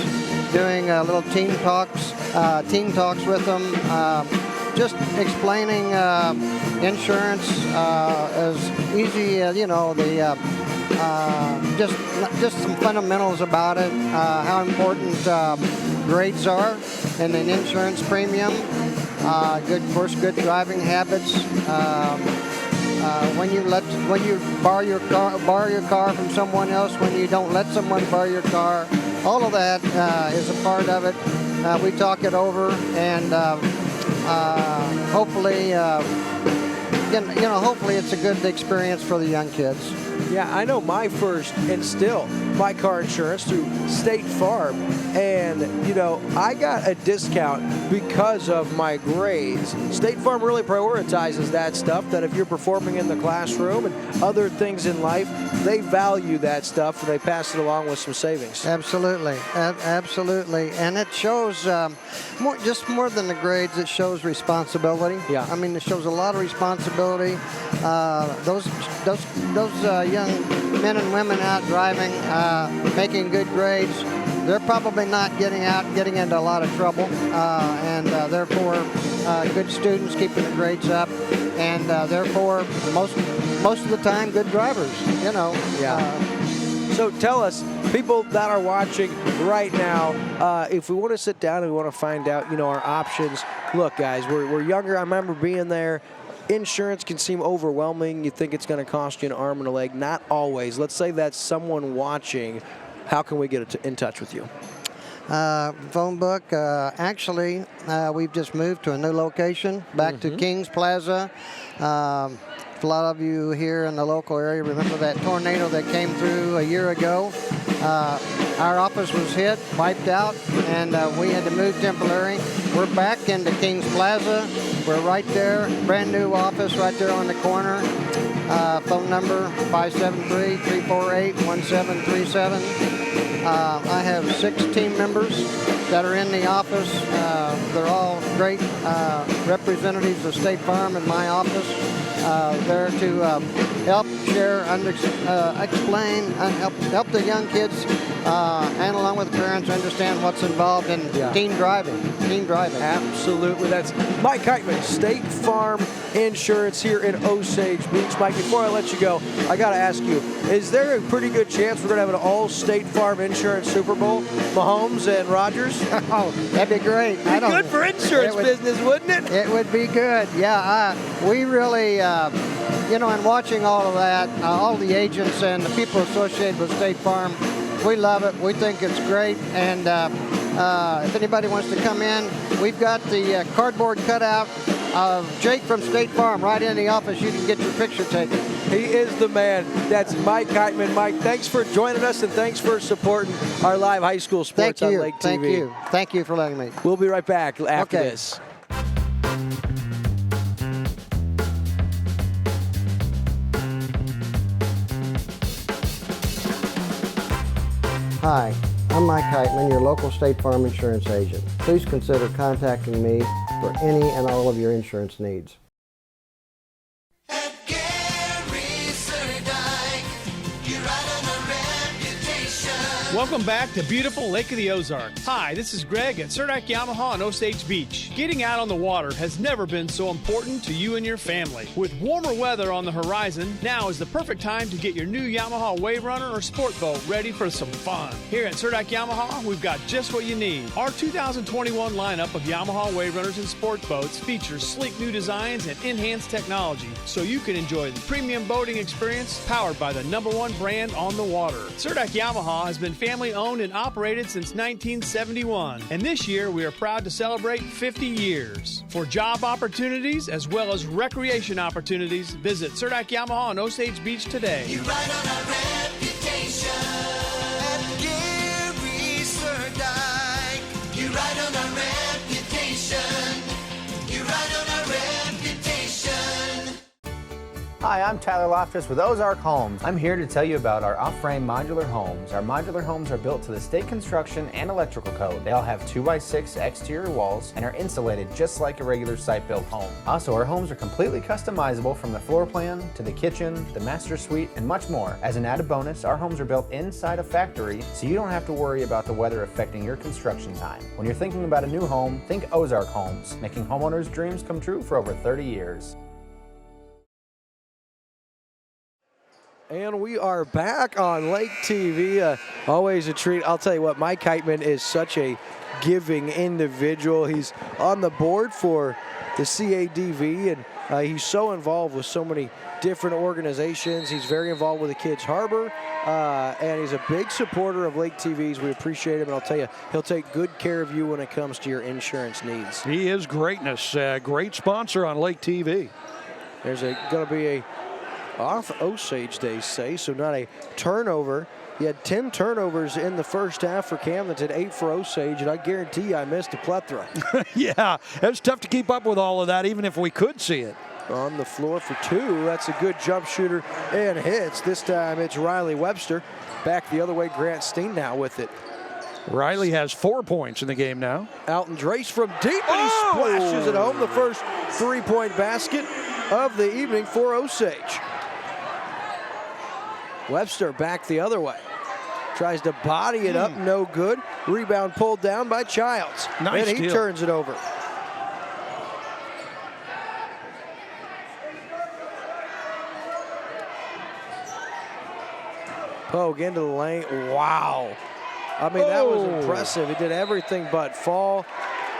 doing little teen talks with them, just explaining insurance as easy as just some fundamentals about it, how important grades are and an insurance premium. Good driving habits. When you borrow your car from someone else, when you don't let someone borrow your car, all of that is a part of it. We talk it over, and hopefully, hopefully it's a good experience for the young kids. Yeah, I know my first and still my car insurance through State Farm, and I got a discount because of my grades. State Farm really prioritizes that stuff, that if you're performing in the classroom and other things in life, they value that stuff and they pass it along with some savings. Absolutely, absolutely, and it shows more than the grades. It shows responsibility. Yeah, I mean, it shows a lot of responsibility. Those young men and women out driving, making good grades, they're probably not getting into a lot of trouble, and therefore good students keeping the grades up, and therefore most of the time good drivers. So tell us, people that are watching right now, if we want to sit down and we want to find out, our options. Look, guys, we're younger. I remember being there. Insurance can seem overwhelming. You think it's going to cost you an arm and a leg. Not always. Let's say that's someone watching. How can we get in touch with you? Phone book. Actually, we've just moved to a new location, back to Kings Plaza. A lot of you here in the local area remember that tornado that came through a year ago. Our office was hit, wiped out, and we had to move temporarily. We're back into Kings Plaza. We're right there, brand new office right there on the corner. Phone number 573-348-1737. I have 6 team members that are in the office. They're all great representatives of State Farm in my office. There to help share, explain, and help the young kids and along with the parents understand what's involved in teen driving. Absolutely. That's Mike Heitman, State Farm Insurance here in Osage Beach. Mike, before I let you go, I got to ask you, is there a pretty good chance we're going to have an all State Farm Insurance Super Bowl? Mahomes and Rodgers? Oh, that'd be great. Good for insurance business, wouldn't it? It would be good. Yeah, we really, and watching all of that, all the agents and the people associated with State Farm, we love it. We think it's great. And if anybody wants to come in, we've got the cardboard cutout of Jake from State Farm right in the office. You can get your picture taken. He is the man. That's Mike Heitman. Mike, thanks for joining us, and thanks for supporting our live high school sports on Lake TV. Thank you for letting me. We'll be right back after this. Hi, I'm Mike Heitman, your local State Farm insurance agent. Please consider contacting me for any and all of your insurance needs. Welcome back to beautiful Lake of the Ozarks. Hi, this is Greg at Surdak Yamaha on Osage Beach. Getting out on the water has never been so important to you and your family. With warmer weather on the horizon, now is the perfect time to get your new Yamaha Wave Runner or sport boat ready for some fun. Here at Surdak Yamaha, we've got just what you need. Our 2021 lineup of Yamaha Wave Runners and sport boats features sleek new designs and enhanced technology, so you can enjoy the premium boating experience powered by the #1 brand on the water. Surdak Yamaha has been family owned and operated since 1971, and this year we are proud to celebrate 50 years. For job opportunities as well as recreation opportunities, visit Surdak Yamaha on Osage Beach today. You ride on our reputation at Gary Surdak. You ride on our reputation. Hi, I'm Tyler Loftus with Ozark Homes. I'm here to tell you about our off-frame modular homes. Our modular homes are built to the state construction and electrical code. They all have 2x6 exterior walls and are insulated just like a regular site-built home. Also, our homes are completely customizable from the floor plan to the kitchen, the master suite, and much more. As an added bonus, our homes are built inside a factory, so you don't have to worry about the weather affecting your construction time. When you're thinking about a new home, think Ozark Homes, making homeowners' dreams come true for over 30 years. And we are back on Lake TV. Always a treat. I'll tell you what, Mike Heitman is such a giving individual. He's on the board for the CADV, and he's so involved with so many different organizations. He's very involved with the Kids Harbor, and he's a big supporter of Lake TV's. We appreciate him, and I'll tell you, he'll take good care of you when it comes to your insurance needs. He is greatness. Great sponsor on Lake TV. There's going to be a off Osage, they say, so not a turnover. He had 10 turnovers in the first half for Camdenton, 8 for Osage, and I guarantee you I missed a plethora. Yeah, it's tough to keep up with all of that, even if we could see it. On the floor for 2. That's a good jump shooter and hits. This time it's Riley Webster. Back the other way, Grant Steen now with it. Riley has 4 points in the game now. Alton Drace from deep, and he splashes it home. The first 3-point basket of the evening for Osage. Webster back the other way. Tries to body it up, no good. Rebound pulled down by Childs. Nice and he steal. turns it over. Pogue into the lane. Wow. I mean, that was impressive. He did everything but fall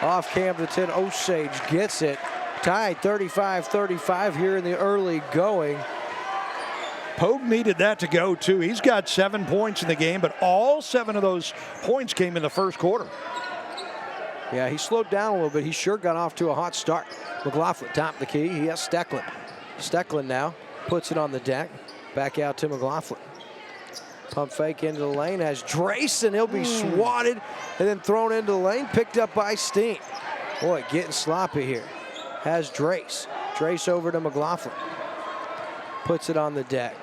off Camdenton. Osage gets it. Tied 35-35 here in the early going. Pogue needed that to go, too. He's got 7 points in the game, but all 7 of those points came in the first quarter. Yeah, he slowed down a little bit. He sure got off to a hot start. McLaughlin top the key. He has Stecklin. Stecklin now puts it on the deck. Back out to McLaughlin. Pump fake into the lane as Drace, and he'll be swatted and then thrown into the lane. Picked up by Steen. Boy, getting sloppy here. Has Drace. Drace over to McLaughlin. Puts it on the deck.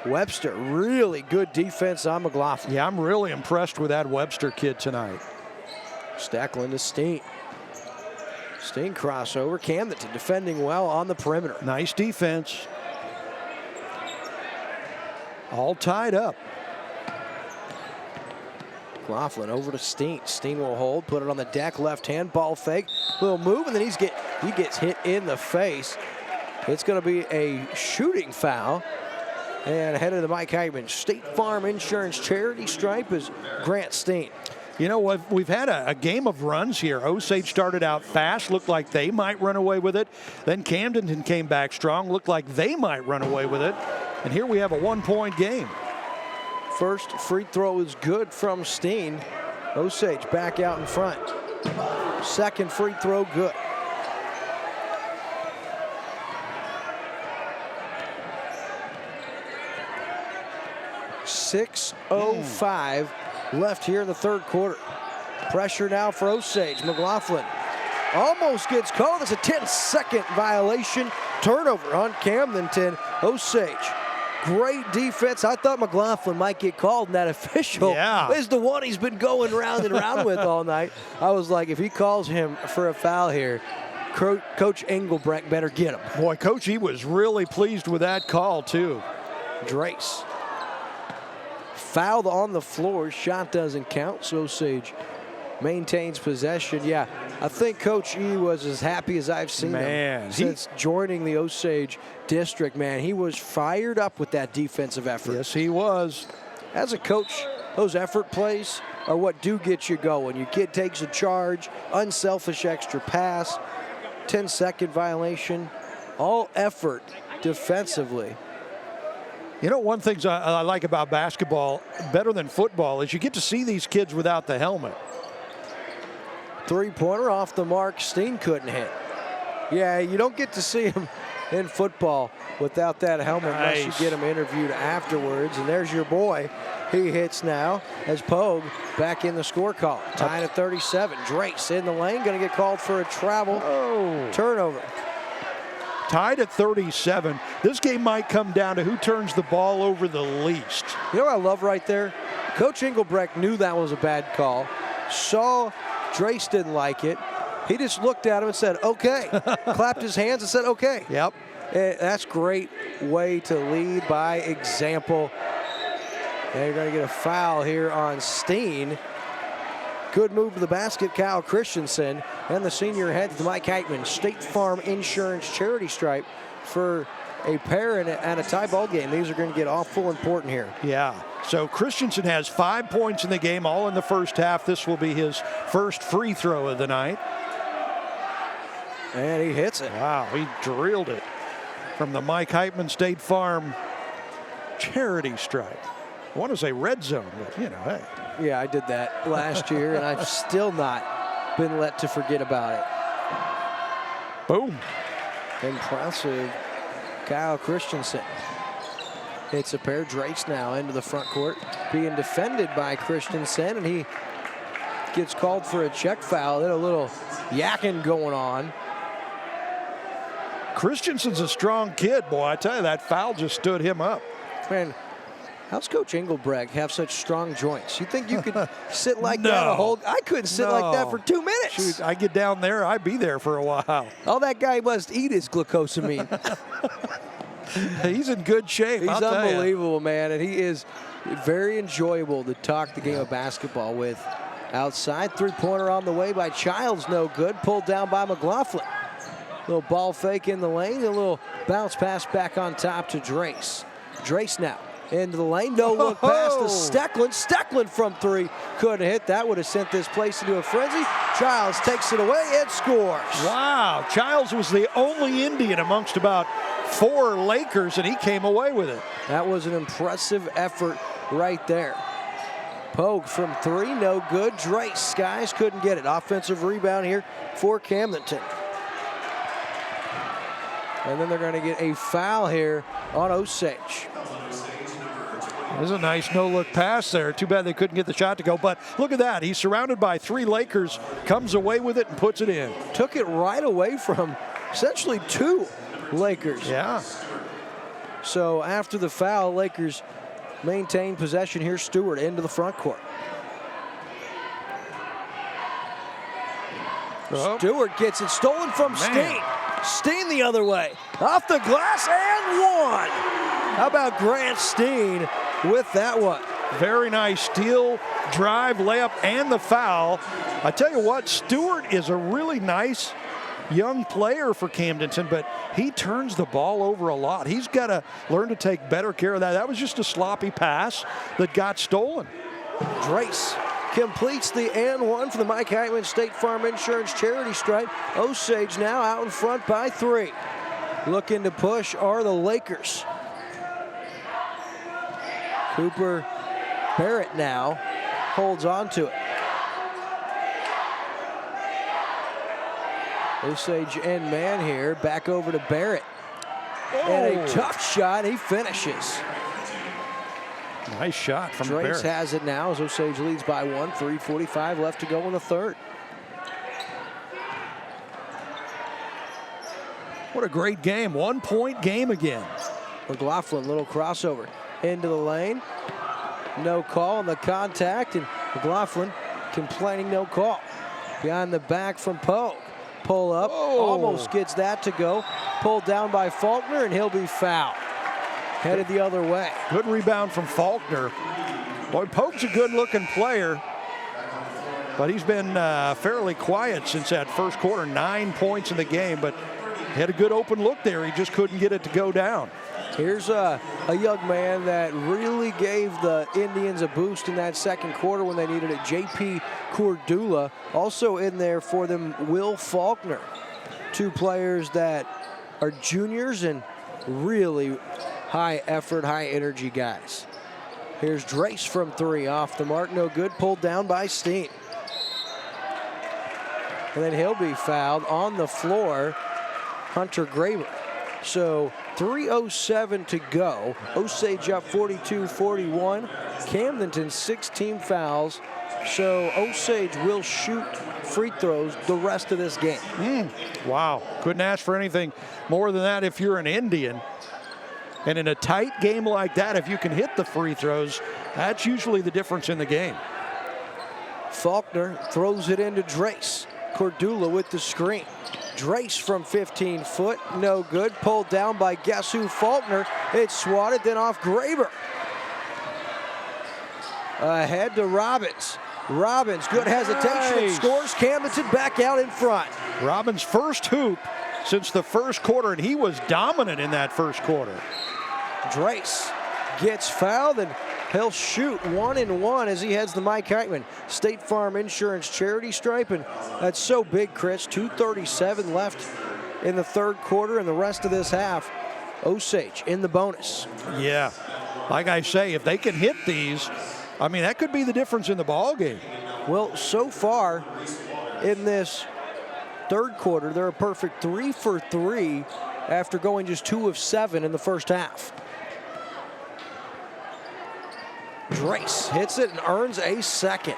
Webster, really good defense on McLaughlin. Yeah, I'm really impressed with that Webster kid tonight. Stecklin to Steen. Steen crossover. Camdenton defending well on the perimeter. Nice defense. All tied up. McLaughlin over to Steen. Steen will hold, put it on the deck, left hand, ball fake. Little move, and then he gets hit in the face. It's going to be a shooting foul. And ahead of the Mike Heitman State Farm Insurance charity stripe is Grant Steen. You know what? We've had a game of runs here. Osage started out fast, looked like they might run away with it. Then Camdenton came back strong, looked like they might run away with it. And here we have a 1-point game. First free throw is good from Steen. Osage back out in front. Second free throw good. .6:05 left here in the third quarter. Pressure now for Osage. McLaughlin almost gets called. It's a 10-second violation. Turnover on Camdenton. Osage, great defense. I thought McLaughlin might get called, and that official is the one he's been going round and round with all night. I was like, if he calls him for a foul here, Coach Engelbrecht better get him. Boy, Coach, he was really pleased with that call, too. Drace. Fouled on the floor. Shot doesn't count, so Osage maintains possession. Yeah, I think Coach E was as happy as I've seen him since joining the Osage district, man. He was fired up with that defensive effort. Yes, he was. As a coach, those effort plays are what do get you going. Your kid takes a charge, unselfish extra pass, 10-second violation, all effort defensively. You know, one thing I like about basketball, better than football, is you get to see these kids without the helmet. Three-pointer off the mark. Steen couldn't hit. Yeah, you don't get to see him in football without that helmet unless you get him interviewed afterwards. And there's your boy. He hits now as Pogue back in the score call. Tying at 37. Drace in the lane, going to get called for a travel. Turnover. tied at 37. This game might come down to who turns the ball over the least. You know what I love right there? Coach Engelbrecht knew that was a bad call, saw Drace didn't like it. He just looked at him and said, okay. Clapped his hands and said, okay. Yep. That's a great way to lead by example. And you're going to get a foul here on Steen. Good move to the basket, Kyle Christensen. And the senior heads to Mike Heitman, State Farm Insurance charity stripe for a pair and a tie ball game. These are going to get awful important here. Yeah. So Christensen has 5 points in the game, all in the first half. This will be his first free throw of the night. And he hits it. Wow, he drilled it from the Mike Heitman State Farm charity stripe. I want to say red zone, but you know, hey. Yeah, I did that last year, and I've still not been let to forget about it. Boom. Impressive. Kyle Christensen hits a pair. Drace now into the front court, being defended by Christensen, and he gets called for a check foul. Then a little yakking going on. Christensen's a strong kid, boy. I tell you, that foul just stood him up. Man, how's Coach Engelbrecht have such strong joints? You think you could sit like that a whole? I couldn't sit like that for 2 minutes. Shoot, I get down there, I'd be there for a while. All that guy must eat is glucosamine. He's in good shape. He's I'll unbelievable, man, and he is very enjoyable to talk the game of basketball with. Outside, three-pointer on the way by Childs, no good. Pulled down by McLaughlin. Little ball fake in the lane, a little bounce pass back on top to Drace. Drace now into the lane, no look pass to Stecklin. Stecklin from three, couldn't hit. That would have sent this place into a frenzy. Childs takes it away and scores. Wow, Childs was the only Indian amongst about 4 Lakers, and he came away with it. That was an impressive effort right there. Pogue from three, no good. Drace, Skies couldn't get it. Offensive rebound here for Camdenton. And then they're going to get a foul here on Osage. There's a nice no-look pass there. Too bad they couldn't get the shot to go, but look at that. He's surrounded by 3 Lakers, comes away with it and puts it in. Took it right away from essentially 2 Lakers. Yeah. So after the foul, Lakers maintain possession here. Stewart into the front court. Stewart gets it stolen from Steen. Steen the other way. Off the glass and one. How about Grant Steen with that one? Very nice steal, drive, layup, and the foul. I tell you what, Stewart is a really nice young player for Camdenton, but he turns the ball over a lot. He's got to learn to take better care of that. That was just a sloppy pass that got stolen. Drace completes the and one for the Mike Heitman State Farm Insurance charity stripe. Osage now out in front by 3. Looking to push are the Lakers. Cooper Barrett now holds on to it. Osage and man here, back over to Barrett. And a tough shot, he finishes. Nice shot from Drace Barrett. has it now as Osage leads by 1, 3:45 left to go in the third. What a great game, 1-point game again. McLaughlin, little crossover into the lane. No call on the contact, and McLaughlin complaining no call. Behind the back from Pogue. Pull up, almost gets that to go. Pulled down by Faulkner, and he'll be fouled. Headed the other way. Good rebound from Faulkner. Boy, Pogue's a good-looking player, but he's been fairly quiet since that first quarter. 9 points in the game, but he had a good open look there. He just couldn't get it to go down. Here's a young man that really gave the Indians a boost in that second quarter when they needed it. J.P. Cordula also in there for them. Will Faulkner. 2 players that are juniors and really high effort, high energy guys. Here's Drace from 3 off the mark. No good. Pulled down by Steen. And then he'll be fouled on the floor. Hunter Graber. So 3:07 to go. Osage up 42-41. Camdenton 16 fouls So Osage will shoot free throws the rest of this game. Wow, couldn't ask for anything more than that if you're an Indian. And in a tight game like that, if you can hit the free throws, that's usually the difference in the game. Faulkner throws it into Drace. Cordula with the screen. Drace from 15 foot, no good. Pulled down by guess who? Faulkner. It's swatted, then off Graber. Ahead to Robbins. Robbins, good hesitation, Nice. scores. Camdenton back out in front. Robbins' first hoop since the first quarter, and he was dominant in that first quarter. Drace gets fouled, and he'll shoot 1 and 1 as he heads the Mike Heitman State Farm Insurance charity stripe. And that's so big, Chris. 2:37 left in the third quarter, and the rest of this half, Osage in the bonus. Yeah, like I say, if they can hit these, I mean, that could be the difference in the ball game. Well, so far in this third quarter, they're a perfect 3 for 3 after going just 2 of 7 in the first half. Drace hits it and earns a second.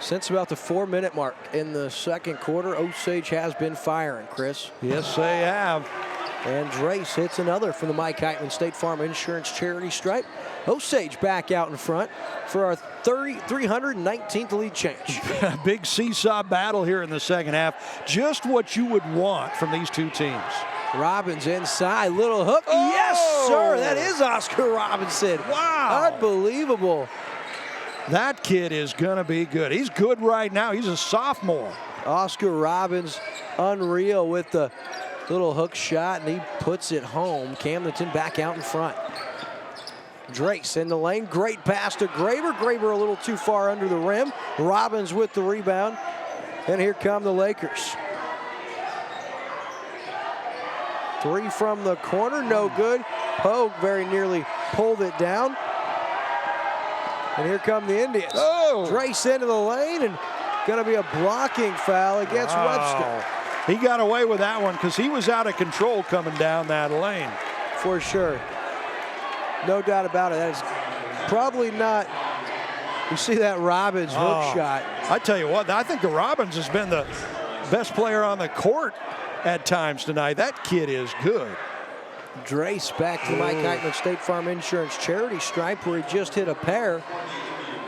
Since about the 4-minute mark in the second quarter, Osage has been firing, Chris. Yes, they have. And Drace hits another from the Mike Heitman State Farm Insurance charity stripe. Osage back out in front for our 319th lead change. Big seesaw battle here in the second half. Just what you would want from these two teams. Robbins inside, little hook. Oh! Yes, sir, that is Oscar Robinson. Wow. Unbelievable. That kid is gonna be good. He's good right now. He's a sophomore. Oscar Robbins, unreal with the little hook shot, and he puts it home. Camdenton back out in front. Drace in the lane, great pass to Graber. Graber a little too far under the rim. Robbins with the rebound, and here come the Lakers. 3 from the corner, no good. Pogue very nearly pulled it down. And here come the Indians. Oh! Drace into the lane, and gonna be a blocking foul against Webster. He got away with that one because he was out of control coming down that lane. For sure. No doubt about it. That is probably not. You see that Robbins hook shot. I tell you what, I think the Robbins has been the best player on the court at times tonight. That kid is good. Drace back to the Mike Heitman State Farm Insurance charity stripe where he just hit a pair,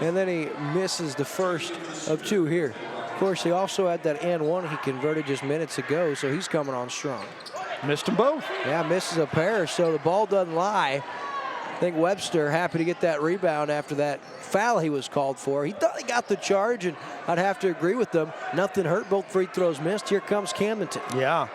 and then he misses the first of 2 here. Of course, he also had that and one he converted just minutes ago, so he's coming on strong. Missed them both. Yeah, misses a pair, so the ball doesn't lie. I think Webster happy to get that rebound after that foul he was called for. He thought he got the charge, and I'd have to agree with them. Nothing hurt, both free throws missed. Here comes Camdenton. Yeah.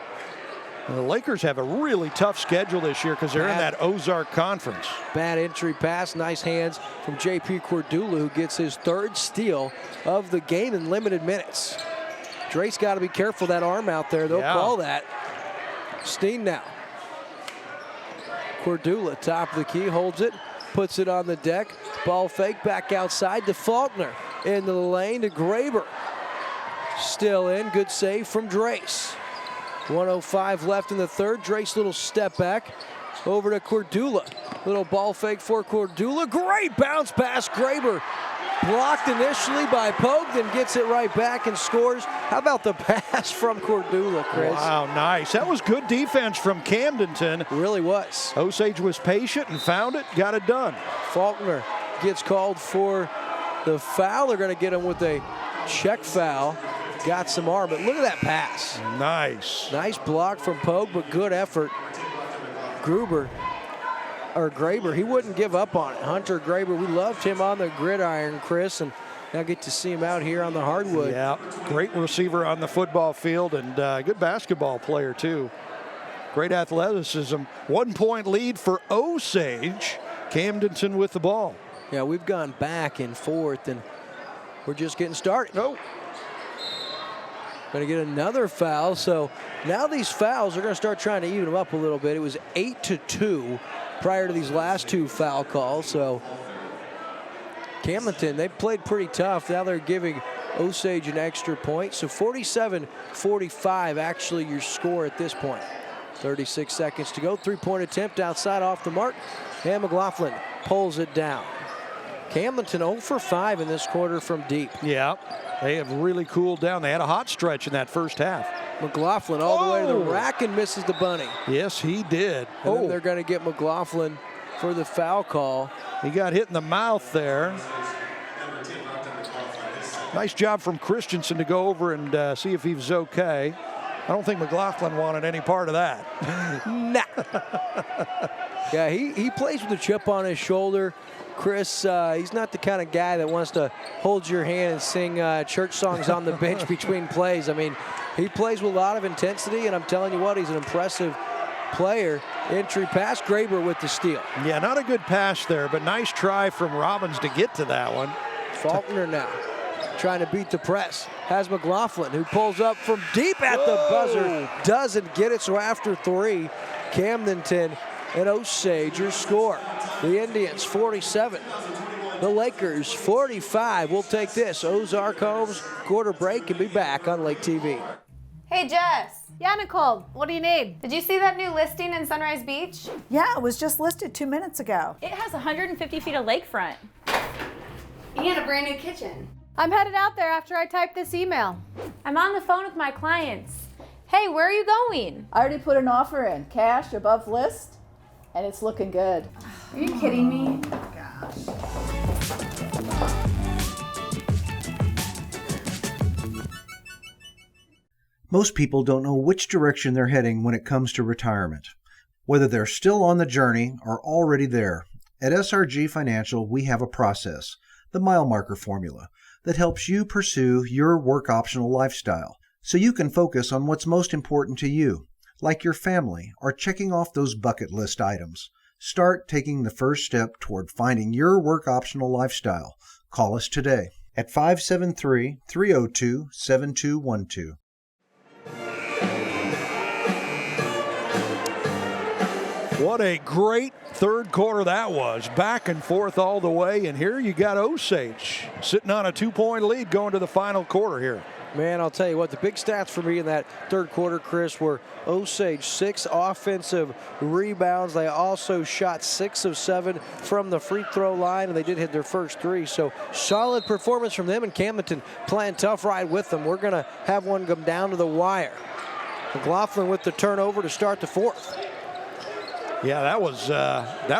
The Lakers have a really tough schedule this year because they're in that Ozark conference. Bad entry pass, nice hands from J.P. Cordula, who gets his 3rd steal of the game in limited minutes. Drake's got to be careful, that arm out there. They'll call that. Steen now. Cordula, top of the key, holds it, puts it on the deck. Ball fake, back outside to Faulkner. Into the lane to Graber. Still in, good save from Drace. 1:05 left in the third. Drace little step back over to Cordula. Little ball fake for Cordula. Great bounce pass, Graber. Blocked initially by Pogue, then gets it right back and scores. How about the pass from Cordula, Chris? Wow, nice. That was good defense from Camdenton. Really was. Osage was patient and found it, got it done. Faulkner gets called for the foul. They're going to get him with a check foul. Got some arm, but look at that pass. Nice. Nice block from Pogue, but good effort. Graber, he wouldn't give up on it. Hunter Graber, we loved him on the gridiron, Chris, and now get to see him out here on the hardwood. Yeah, great receiver on the football field and good basketball player too. Great athleticism. 1-point lead for Osage. Camdenton with the ball. Yeah, we've gone back and forth, and we're just getting started. Oh. Going to get another foul, so now these fouls are going to start trying to even them up a little bit. It was 8-2 prior to these last 2 foul calls, so Camdenton, they played pretty tough. Now they're giving Osage an extra point, so 47-45 actually your score at this point. 36 seconds to go. Three-point attempt outside off the mark. And McLaughlin pulls it down. Camdenton 0 for 5 in this quarter from deep. Yeah, they have really cooled down. They had a hot stretch in that first half. McLaughlin all the way to the rack and misses the bunny. Yes, he did. And then they're going to get McLaughlin for the foul call. He got hit in the mouth there. Nice job from Christensen to go over and see if he was okay. I don't think McLaughlin wanted any part of that. Nah. Yeah, he plays with a chip on his shoulder. Chris, he's not the kind of guy that wants to hold your hand and sing church songs on the bench between plays. I mean, he plays with a lot of intensity, and I'm telling you what, he's an impressive player. Entry pass, Graber with the steal. Yeah, not a good pass there, but nice try from Robbins to get to that one. Faulkner now trying to beat the press. Has McLaughlin, who pulls up from deep at the buzzer. Doesn't get it, so after three, Camdenton and Osage score. The Indians 47, the Lakers 45. We'll take this. Ozark Homes quarter break and be back on Lake TV. Hey, Jess. Yeah, Nicole, what do you need? Did you see that new listing in Sunrise Beach? Yeah, it was just listed 2 minutes ago. It has 150 feet of lakefront. And a brand new kitchen. I'm headed out there after I type this email. I'm on the phone with my clients. Hey, where are you going? I already put an offer in, cash above list, and it's looking good. Are you kidding me? Most people don't know which direction they're heading when it comes to retirement, whether they're still on the journey or already there. At SRG Financial, we have a process, the mile marker formula, that helps you pursue your work optional lifestyle so you can focus on what's most important to you, like your family or checking off those bucket list items. Start taking the first step toward finding your work optional lifestyle. Call us today at 573-302-7212. What a great third quarter that was. Back and forth all the way, and here you got Osage sitting on a 2-point lead going to the final quarter here. Man, I'll tell you what, the big stats for me in that third quarter, Chris, were Osage 6 offensive rebounds. They also shot 6 of 7 from the free throw line, and they did hit their first 3. So solid performance from them, and Camdenton playing tough ride with them. We're going to have one come down to the wire. McLaughlin with the turnover to start the fourth. Yeah, that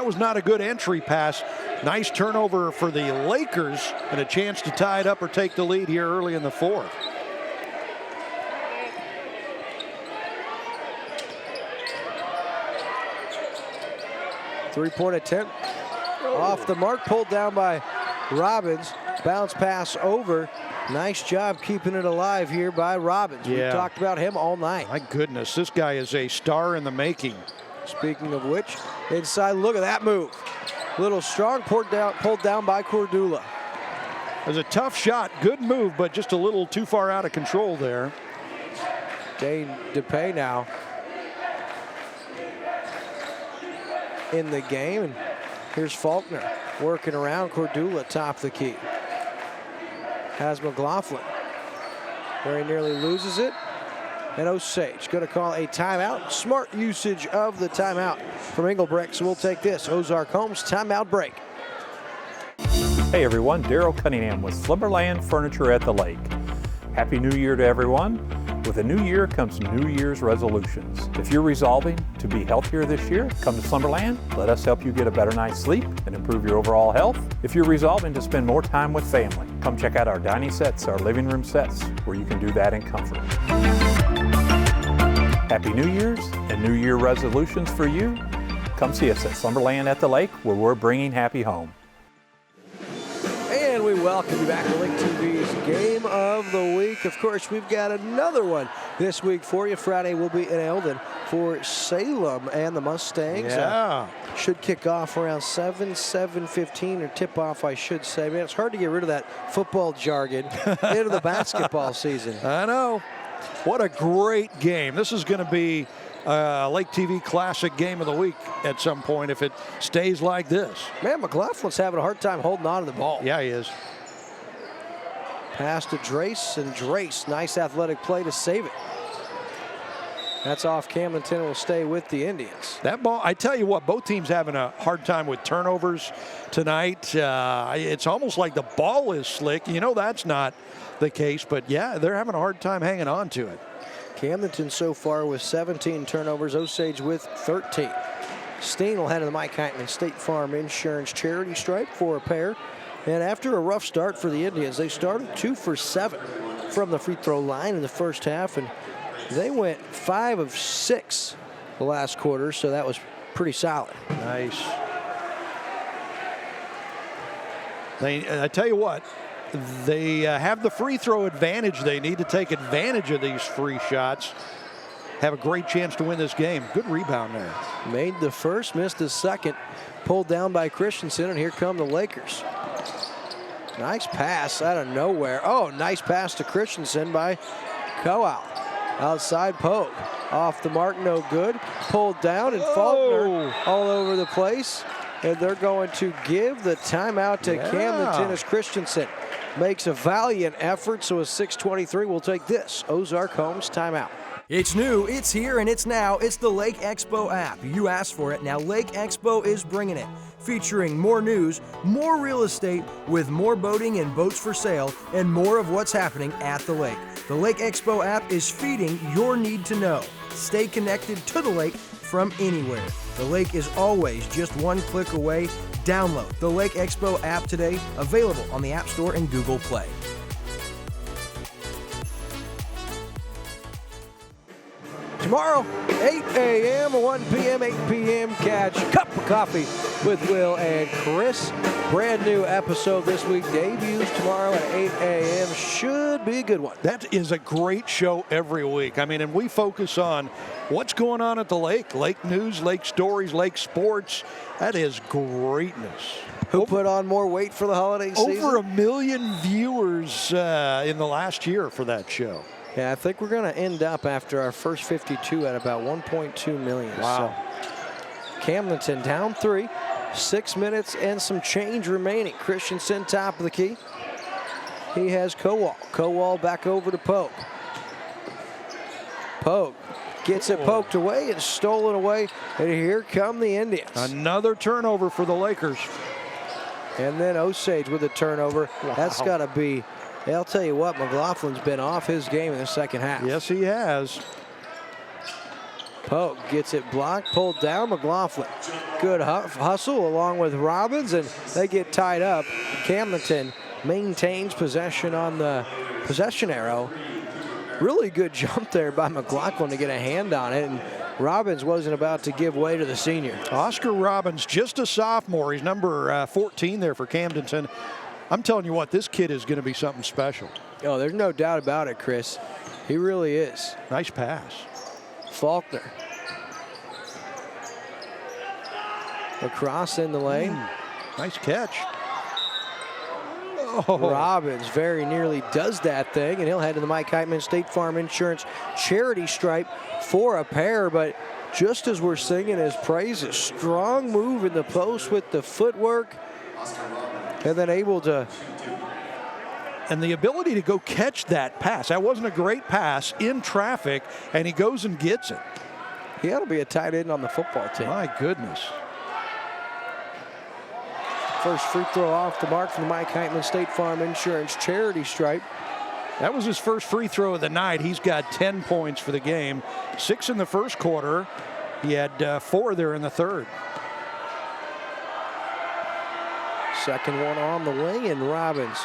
was not a good entry pass. Nice turnover for the Lakers and a chance to tie it up or take the lead here early in the fourth. Three-point attempt off the mark, pulled down by Robbins. Bounce pass over. Nice job keeping it alive here by Robbins. Yeah. We talked about him all night. My goodness, this guy is a star in the making. Speaking of which, inside, look at that move. Little strong, pulled down by Cordula. It was a tough shot, good move, but just a little too far out of control there. Dane DePay now in the game, and here's Faulkner working around Cordula, top of the key. Has McLaughlin, where he nearly loses it. And Osage going to call a timeout. Smart usage of the timeout from Engelbrecht. So we'll take this. Ozark Homes timeout break. Hey everyone, Daryl Cunningham with Slumberland Furniture at the Lake. Happy New Year to everyone. With a new year comes New Year's resolutions. If you're resolving to be healthier this year, come to Slumberland. Let us help you get a better night's sleep and improve your overall health. If you're resolving to spend more time with family, come check out our dining sets, our living room sets, where you can do that in comfort. Happy New Year's and New Year resolutions for you. Come see us at Slumberland at the Lake, where we're bringing happy home. And we welcome you back to Lake TV's Game of the Week. Of course, we've got another one this week for you. Friday will be in Eldon for Salem and the Mustangs. Yeah. Should kick off around 7:15, or tip off, I should say. Man, it's hard to get rid of that football jargon into the basketball season. I know. What a great game. This is going to be Lake TV Classic Game of the Week at some point if it stays like this. Man, McLaughlin's having a hard time holding on to the ball. Yeah, he is. Pass to Drace, and Drace, nice athletic play to save it. That's off Camdenton, will stay with the Indians. That ball, I tell you what, both teams having a hard time with turnovers tonight. It's almost like the ball is slick. You know that's not the case, but yeah, they're having a hard time hanging on to it. Camdenton so far with 17 turnovers, Osage with 13. Steen will head to the Mike Heitman State Farm Insurance charity stripe for a pair. And after a rough start for the Indians, they started 2 for 7 from the free throw line in the first half, and they went 5 of 6 the last quarter, so that was pretty solid. Nice. I tell you what, they have the free throw advantage. They need to take advantage of these free shots. Have a great chance to win this game. Good rebound there. Made the first, missed the second. Pulled down by Christensen, and here come the Lakers. Nice pass out of nowhere. Oh, nice pass to Christensen by Kowal. Outside Pogue. Off the mark, no good. Pulled down, and Faulkner all over the place. And they're going to give the timeout to Camdenton as Christensen makes a valiant effort. So a 6:23 will take this Ozark Homes timeout. It's new, it's here, and it's now. It's the Lake Expo app. You asked for it. Now Lake Expo is bringing it. Featuring more news, more real estate, with more boating and boats for sale, and more of what's happening at the lake. The Lake Expo app is feeding your need to know. Stay connected to the lake from anywhere. The lake is always just one click away. Download the Lake Expo app today, available on the App Store and Google Play. Tomorrow, 8 a.m., 1 p.m., 8 p.m., catch Cup of Coffee with Will and Chris. Brand new episode this week. Debuts tomorrow at 8 a.m. Should be a good one. That is a great show every week. I mean, and we focus on what's going on at the lake. Lake news, lake stories, lake sports. That is greatness. Who put on more weight for the holiday season? Over 1 million viewers in the last year for that show. Yeah, I think we're going to end up after our first 52 at about 1.2 million. Wow. So, Camdenton down 3, 6 minutes and some change remaining. Christensen top of the key. He has Kowal. Kowal back over to Pogue. Pogue gets it poked away and stolen away. And here come the Indians. Another turnover for the Lakers. And then Osage with a turnover. Wow. That's got to be... I'll tell you what, McLaughlin's been off his game in the second half. Yes, he has. Pogue gets it blocked, pulled down. McLaughlin. Good hustle along with Robbins, and they get tied up. Camdenton maintains possession on the possession arrow. Really good jump there by McLaughlin to get a hand on it, and Robbins wasn't about to give way to the senior. Oscar Robbins, just a sophomore. He's number 14 there for Camdenton. I'm telling you what, this kid is going to be something special. Oh, there's no doubt about it, Chris. He really is. Nice pass. Faulkner. Across in the lane. Nice catch. Oh. Robbins very nearly does that thing, and he'll head to the Mike Heitman State Farm Insurance charity stripe for a pair. But just as we're singing his praises, strong move in the post with the footwork. And then able to... And the ability to go catch that pass. That wasn't a great pass in traffic, and he goes and gets it. He ought to be a tight end on the football team. My goodness. First free throw off the mark from the Mike Heitman State Farm Insurance charity stripe. That was his first free throw of the night. He's got 10 points for the game. 6 in the first quarter. He had 4 there in the third. Second one on the way, and Robbins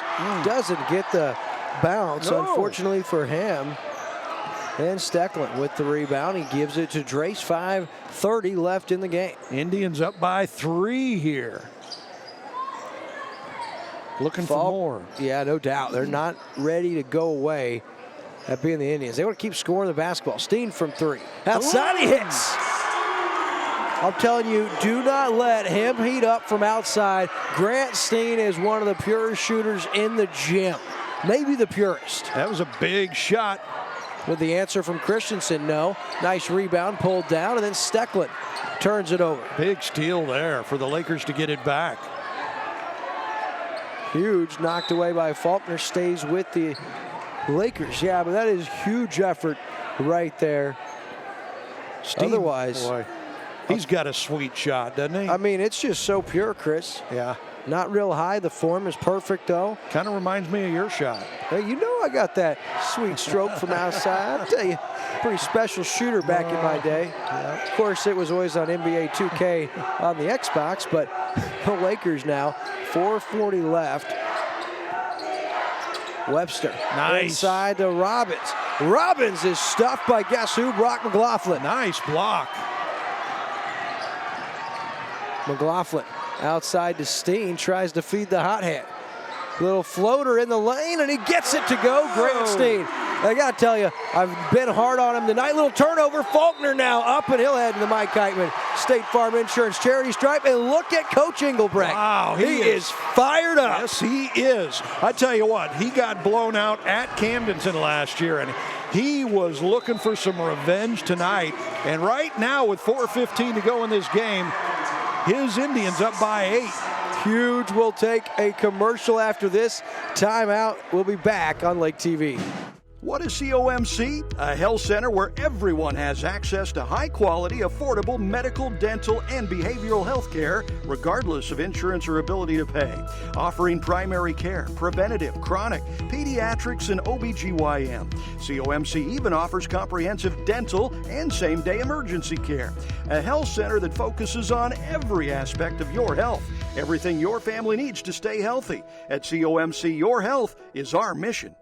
doesn't get the bounce, unfortunately for him. And Stecklin with the rebound. He gives it to Drace. 5:30 left in the game. Indians up by 3 here. Looking for more. Yeah, no doubt. They're not ready to go away at being the Indians. They want to keep scoring the basketball. Steen from 3. Outside he hits. I'm telling you, do not let him heat up from outside. Grant Steen is one of the purest shooters in the gym. Maybe the purest. That was a big shot. With the answer from Christensen, no. Nice rebound, pulled down, and then Stecklin turns it over. Big steal there for the Lakers to get it back. Huge, knocked away by Faulkner, stays with the Lakers. Yeah, but that is huge effort right there Otherwise, boy, he's got a sweet shot, doesn't he? I mean, it's just so pure, Chris. Yeah. Not real high. The form is perfect, though. Kind of reminds me of your shot. Hey, you know I got that sweet stroke from outside. I'll tell you, pretty special shooter back in my day. Yeah. Of course, it was always on NBA 2K on the Xbox, but the Lakers now, 4:40 left. Webster. Nice. Inside to Robbins. Robbins is stuffed by guess who? Brock McLaughlin. Nice block. McLaughlin outside to Steen, tries to feed the hot hand. Little floater in the lane, and he gets it to go. Grant Steen. I got to tell you, I've been hard on him tonight. Little turnover. Faulkner now up, and he'll head to the Mike Heitman State Farm Insurance charity stripe. And look at Coach Engelbrecht. Wow, he is fired up. Yes, he is. I tell you what, he got blown out at Camdenton last year, and he was looking for some revenge tonight. And right now, with 4:15 to go in this game, his Indians up by 8. Huge. We'll take a commercial after this. Timeout. We'll be back on Lake TV. What is COMC? A health center where everyone has access to high-quality, affordable medical, dental, and behavioral health care, regardless of insurance or ability to pay. Offering primary care, preventative, chronic, pediatrics, and OBGYN. COMC even offers comprehensive dental and same-day emergency care. A health center that focuses on every aspect of your health. Everything your family needs to stay healthy. At COMC, your health is our mission.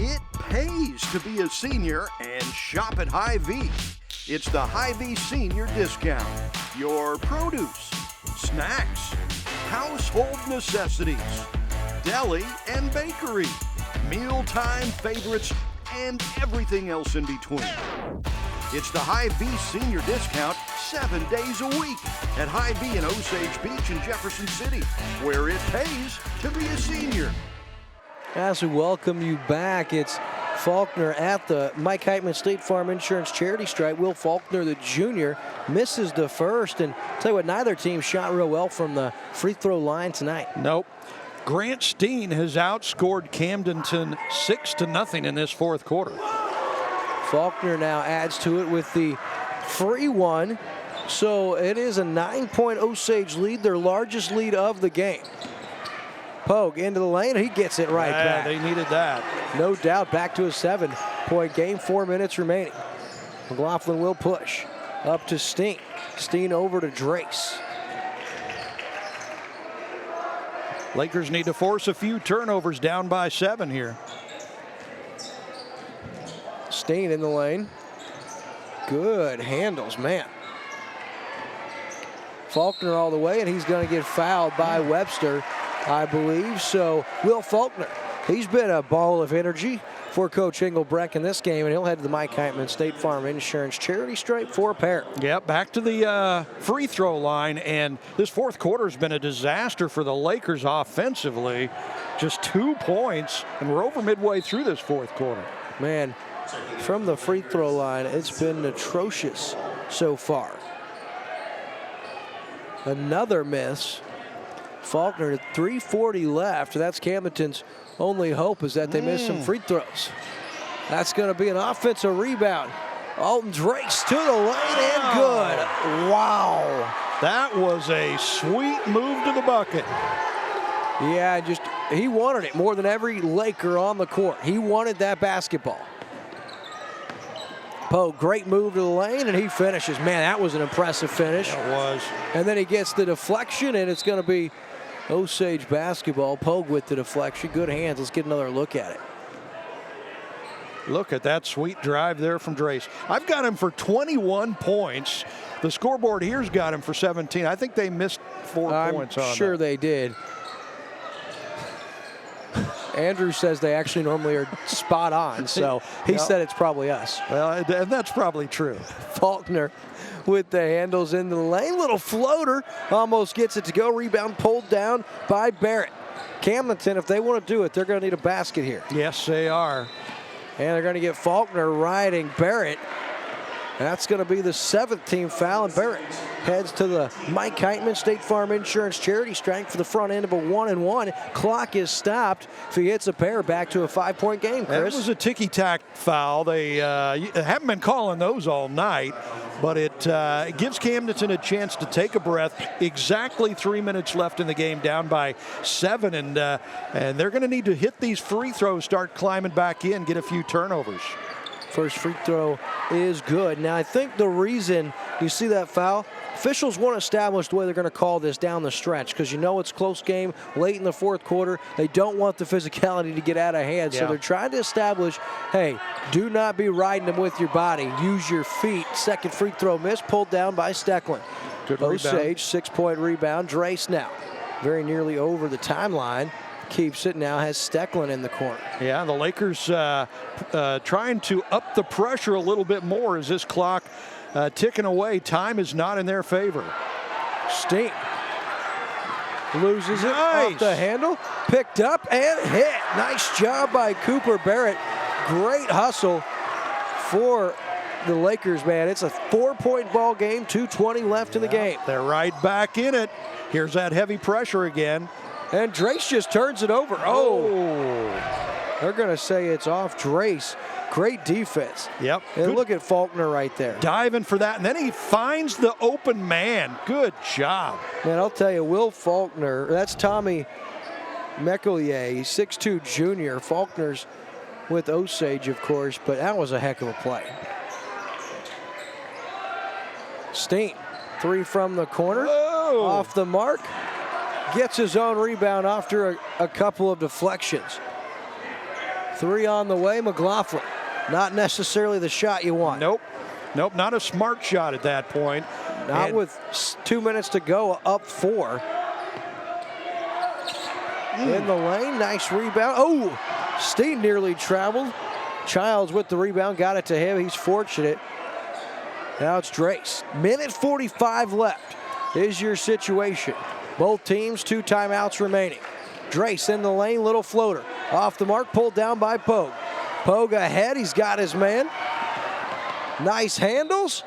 It pays to be a senior and shop at Hy-Vee. It's the Hy-Vee Senior Discount. Your produce, snacks, household necessities, deli and bakery, mealtime favorites, and everything else in between. It's the Hy-Vee Senior Discount 7 days a week at Hy-Vee in Osage Beach and Jefferson City, where it pays to be a senior. As we welcome you back, it's Faulkner at the Mike Heitman State Farm Insurance charity stripe. Will Faulkner, the junior, misses the first. And tell you what, neither team shot real well from the free throw line tonight. Nope. Grant Steen has outscored Camdenton 6-0 in this fourth quarter. Faulkner now adds to it with the free one. So it is a 9-point Osage lead, their largest lead of the game. Pogue into the lane, he gets it right back. They needed that. No doubt, back to a 7-point game, 4 minutes remaining. McLaughlin will push up to Steen. Steen over to Drace. Lakers need to force a few turnovers, down by 7 here. Steen in the lane. Good handles, man. Faulkner all the way, and he's going to get fouled by Webster, I believe. So Will Faulkner, he's been a ball of energy for Coach Engelbrecht in this game, and he'll head to the Mike Heitman State Farm Insurance charity stripe for a pair. Yep, back to the free throw line, and this fourth quarter has been a disaster for the Lakers offensively. Just 2 points, and we're over midway through this fourth quarter. Man, from the free throw line, it's been atrocious so far. Another miss. Faulkner at 3:40 left. That's Camdenton's only hope, is that they miss some free throws. That's going to be an offensive rebound. Alton Drace to the lane and good. Wow. That was a sweet move to the bucket. Yeah, he wanted it more than every Laker on the court. He wanted that basketball. Poe, great move to the lane, and he finishes. Man, that was an impressive finish. It was. And then he gets the deflection, and it's going to be Osage basketball. Pogue with the deflection. Good hands. Let's get another look at it. Look at that sweet drive there from Drace. I've got him for 21 points. The scoreboard here's got him for 17. I think they missed 4 points on I'm sure they did. Andrew says they actually normally are spot on, so he said it's probably us. Well, and that's probably true. Faulkner with the handles in the lane. Little floater, almost gets it to go. Rebound pulled down by Barrett. Camdenton, if they want to do it, they're going to need a basket here. Yes, they are. And they're going to get Faulkner riding Barrett. That's going to be the 7th team foul, and Barrett heads to the Mike Heitman State Farm Insurance charity stripe for the front end of a 1-and-1. Clock is stopped. If he hits a pair, back to a 5-point game, Chris. That was a ticky-tack foul. They haven't been calling those all night, but it gives Camdenton a chance to take a breath. Exactly 3 minutes left in the game, down by 7, and they're going to need to hit these free throws, start climbing back in, get a few turnovers. First free throw is good. Now, I think the reason you see that foul, officials want to establish the way they're going to call this down the stretch, because you know it's a close game late in the fourth quarter. They don't want the physicality to get out of hand, so they're trying to establish, hey, do not be riding them with your body. Use your feet. Second free throw miss, pulled down by Stecklin. Good Osage, 6-point rebound. Drace now very nearly over the timeline. Keeps it now, has Stecklin in the corner. Yeah, the Lakers trying to up the pressure a little bit more as this clock ticking away. Time is not in their favor. Steen loses it off the handle, picked up and hit. Nice job by Cooper Barrett. Great hustle for the Lakers, man. It's a 4-point ball game, 2:20 left in the game. They're right back in it. Here's that heavy pressure again. And Drace just turns it over. Oh, they're going to say it's off Drace. Great defense. Yep. And look at Faulkner right there. Diving for that, and then he finds the open man. Good job. Man, I'll tell you, Will Faulkner, that's Tommy McEllier, 6'2" junior. Faulkner's with Osage, of course, but that was a heck of a play. Steen, 3 from the corner. Whoa. Off the mark. Gets his own rebound after a couple of deflections. 3 on the way, McLaughlin. Not necessarily the shot you want. Nope, not a smart shot at that point. Not with 2 minutes to go, up 4. In the lane, nice rebound. Oh, Steen nearly traveled. Childs with the rebound, got it to him. He's fortunate. Now it's Drace. Minute 45 left is your situation. Both teams, 2 timeouts remaining. Drace in the lane, little floater. Off the mark, pulled down by Pogue. Pogue ahead, he's got his man. Nice handles.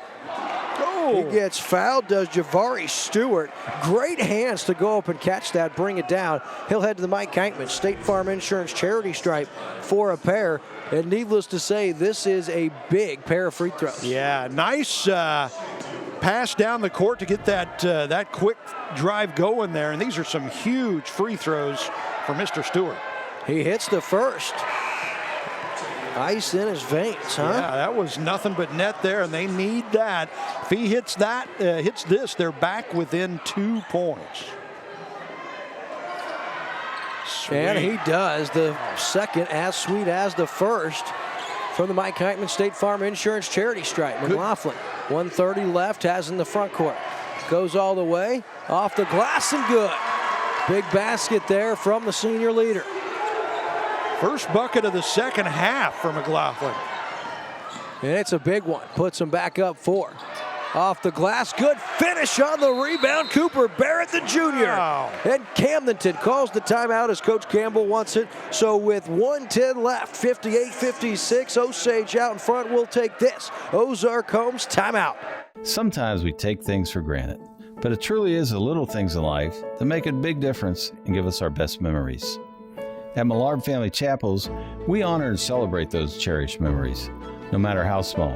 He gets fouled, does Javari Stewart. Great hands to go up and catch that, bring it down. He'll head to the Mike Kankman State Farm Insurance charity stripe for a pair. And needless to say, this is a big pair of free throws. Yeah, nice pass down the court to get that quick drive going there. And these are some huge free throws for Mr. Stewart. He hits the first. Ice in his veins, huh? Yeah, that was nothing but net there, and they need that. If he hits that, hits this, they're back within 2 points. Sweet. And he does. The second as sweet as the first from the Mike Heitman State Farm Insurance charity stripe. McLaughlin, 1:30 left, has in the front court. Goes all the way, off the glass and good. Big basket there from the senior leader. First bucket of the second half for McLaughlin. And it's a big one. Puts him back up 4. Off the glass, good finish on the rebound. Cooper Barrett, the junior. Wow. And Camdenton calls the timeout as Coach Campbell wants it. So with 1:10 left, 58-56, Osage out in front will take this. Ozark Homes timeout. Sometimes we take things for granted, but it truly is the little things in life that make a big difference and give us our best memories. At Millard Family Chapels, we honor and celebrate those cherished memories, no matter how small,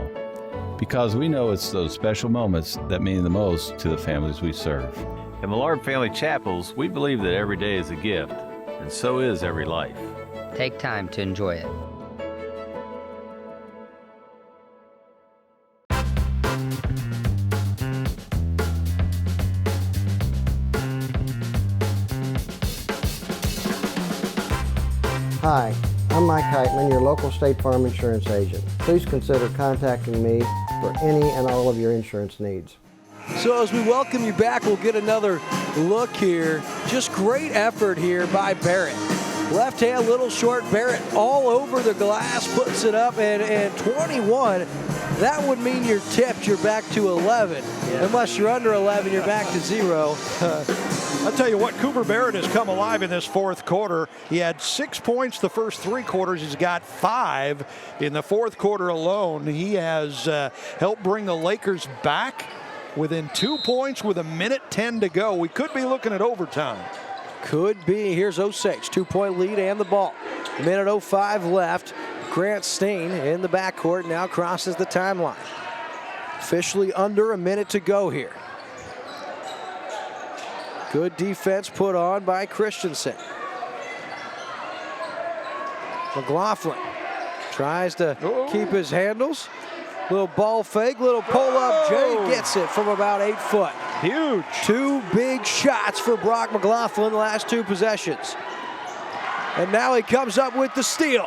because we know it's those special moments that mean the most to the families we serve. At Millard Family Chapels, we believe that every day is a gift, and so is every life. Take time to enjoy it. Hi, I'm Mike Heitman, your local State Farm insurance agent. Please consider contacting me for any and all of your insurance needs. So as we welcome you back, we'll get another look here. Just great effort here by Barrett. Left hand, little short. Barrett all over the glass, puts it up, and 21. That would mean you're tipped. You're back to 11. Yeah. Unless you're under 11, you're back to 0. I'll tell you what, Cooper Barrett has come alive in this fourth quarter. He had 6 points the first 3 quarters. He's got 5 in the fourth quarter alone. He has helped bring the Lakers back within 2 points with 1:10 to go. We could be looking at overtime. Could be. Here's Osage, 2-point lead and the ball. 1:05 left. Grant Steen in the backcourt now crosses the timeline. Officially under a minute to go here. Good defense put on by Christensen. McLaughlin tries to keep his handles. Little ball fake, little pull-up. Jay gets it from about 8 foot. Huge. 2 big shots for Brock McLaughlin the last 2 possessions. And now he comes up with the steal.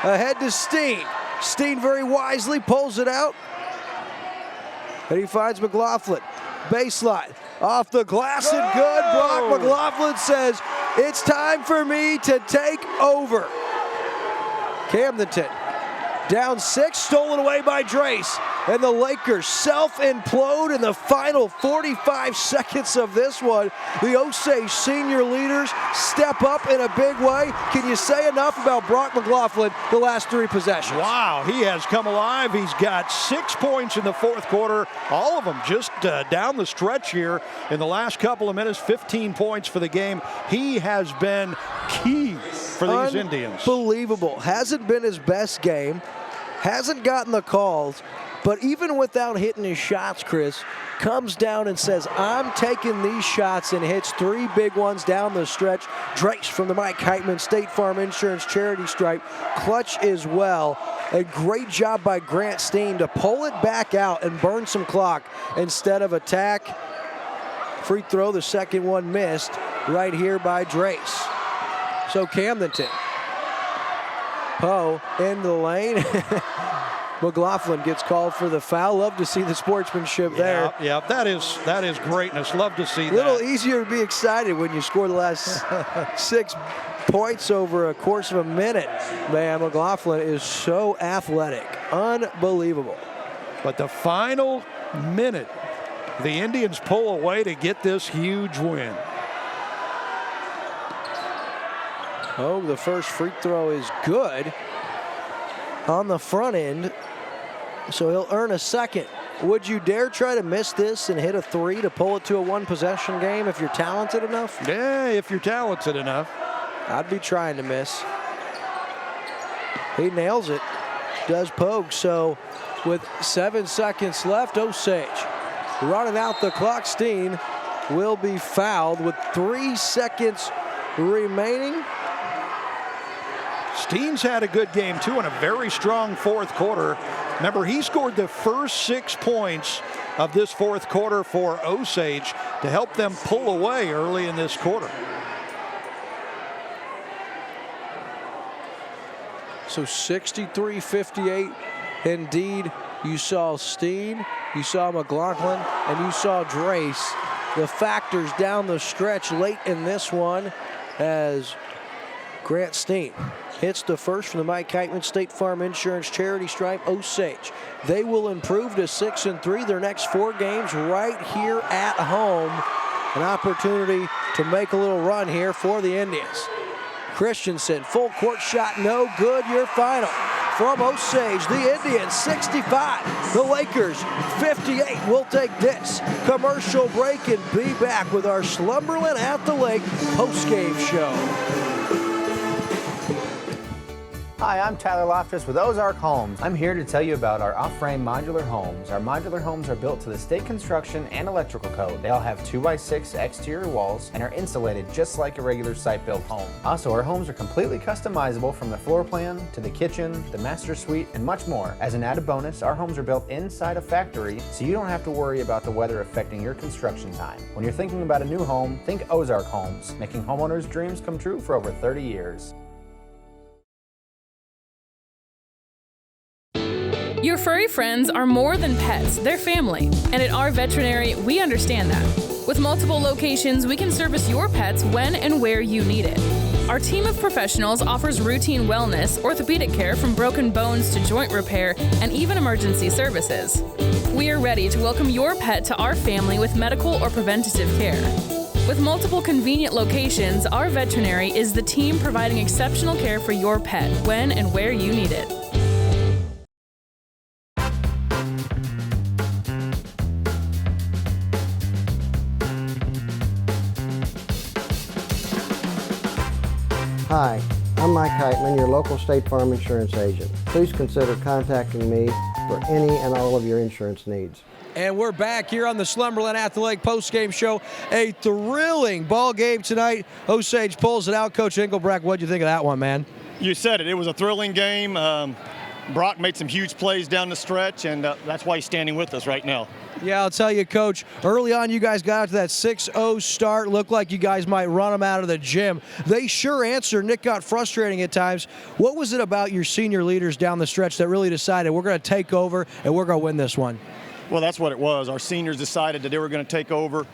Ahead to Steen. Steen very wisely pulls it out. And he finds McLaughlin. Baseline. Off the glass and good. Brock McLaughlin says, it's time for me to take over. Camdenton down 6, stolen away by Drace. And the Lakers self-implode in the final 45 seconds of this one. The Osage senior leaders step up in a big way. Can you say enough about Brock McLaughlin the last 3 possessions? Wow, he has come alive. He's got 6 points in the fourth quarter. All of them just down the stretch here in the last couple of minutes. 15 points for the game. He has been key for these Indians. Unbelievable. Hasn't been his best game. Hasn't gotten the calls. But even without hitting his shots, Chris, comes down and says, I'm taking these shots, and hits 3 big ones down the stretch. Drace from the Mike Heitman State Farm Insurance charity stripe. Clutch as well. A great job by Grant Steen to pull it back out and burn some clock instead of attack. Free throw, the second one missed right here by Drace. So Camdenton. Poe in the lane. McLaughlin gets called for the foul. Love to see the sportsmanship there. Yeah, that is greatness. Love to see that. A little easier to be excited when you score the last 6 points over a course of a minute. Man, McLaughlin is so athletic. Unbelievable. But the final minute, the Indians pull away to get this huge win. Oh, the first free throw is good on the front end. So he'll earn a second. Would you dare try to miss this and hit a 3 to pull it to a 1-possession game if you're talented enough? Yeah, if you're talented enough. I'd be trying to miss. He nails it. Does Pogue. So with 7 seconds left, Osage running out the clock. Steen will be fouled with 3 seconds remaining. Steen's had a good game, too, in a very strong fourth quarter. Remember, he scored the first 6 points of this fourth quarter for Osage to help them pull away early in this quarter. So 63-58. Indeed, you saw Steen, you saw McLaughlin, and you saw Drace. The factors down the stretch late in this one as Grant Steen hits the first from the Mike Heitman State Farm Insurance charity stripe. Osage, they will improve to 6-3 their next 4 games right here at home. An opportunity to make a little run here for the Indians. Christensen, full court shot, no good. Your final from Osage, the Indians 65, the Lakers 58. We'll take this commercial break and be back with our Slumberland at the Lake postgame show. Hi, I'm Tyler Loftus with Ozark Homes. I'm here to tell you about our off-frame modular homes. Our modular homes are built to the state construction and electrical code. They all have 2x6 exterior walls and are insulated just like a regular site-built home. Also, our homes are completely customizable from the floor plan to the kitchen, the master suite, and much more. As an added bonus, our homes are built inside a factory, so you don't have to worry about the weather affecting your construction time. When you're thinking about a new home, think Ozark Homes, making homeowners' dreams come true for over 30 years. Your furry friends are more than pets, they're family. And at our veterinary, we understand that. With multiple locations, we can service your pets when and where you need it. Our team of professionals offers routine wellness, orthopedic care from broken bones to joint repair, and even emergency services. We are ready to welcome your pet to our family with medical or preventative care. With multiple convenient locations, our veterinary is the team providing exceptional care for your pet when and where you need it. Hi, I'm Mike Heitman, your local State Farm insurance agent. Please consider contacting me for any and all of your insurance needs. And we're back here on the Slumberland at the Lake post-game show. A thrilling ball game tonight. Osage pulls it out. Coach Engelbrecht, what'd you think of that one, man? You said it. It was a thrilling game. Brock made some huge plays down the stretch, and that's why he's standing with us right now. Yeah, I'll tell you, Coach, early on you guys got out to that 6-0 start. Looked like you guys might run them out of the gym. They sure answered. Nick got frustrating at times. What was it about your senior leaders down the stretch that really decided we're going to take over and we're going to win this one? Well, that's what it was. Our seniors decided that they were going to take over.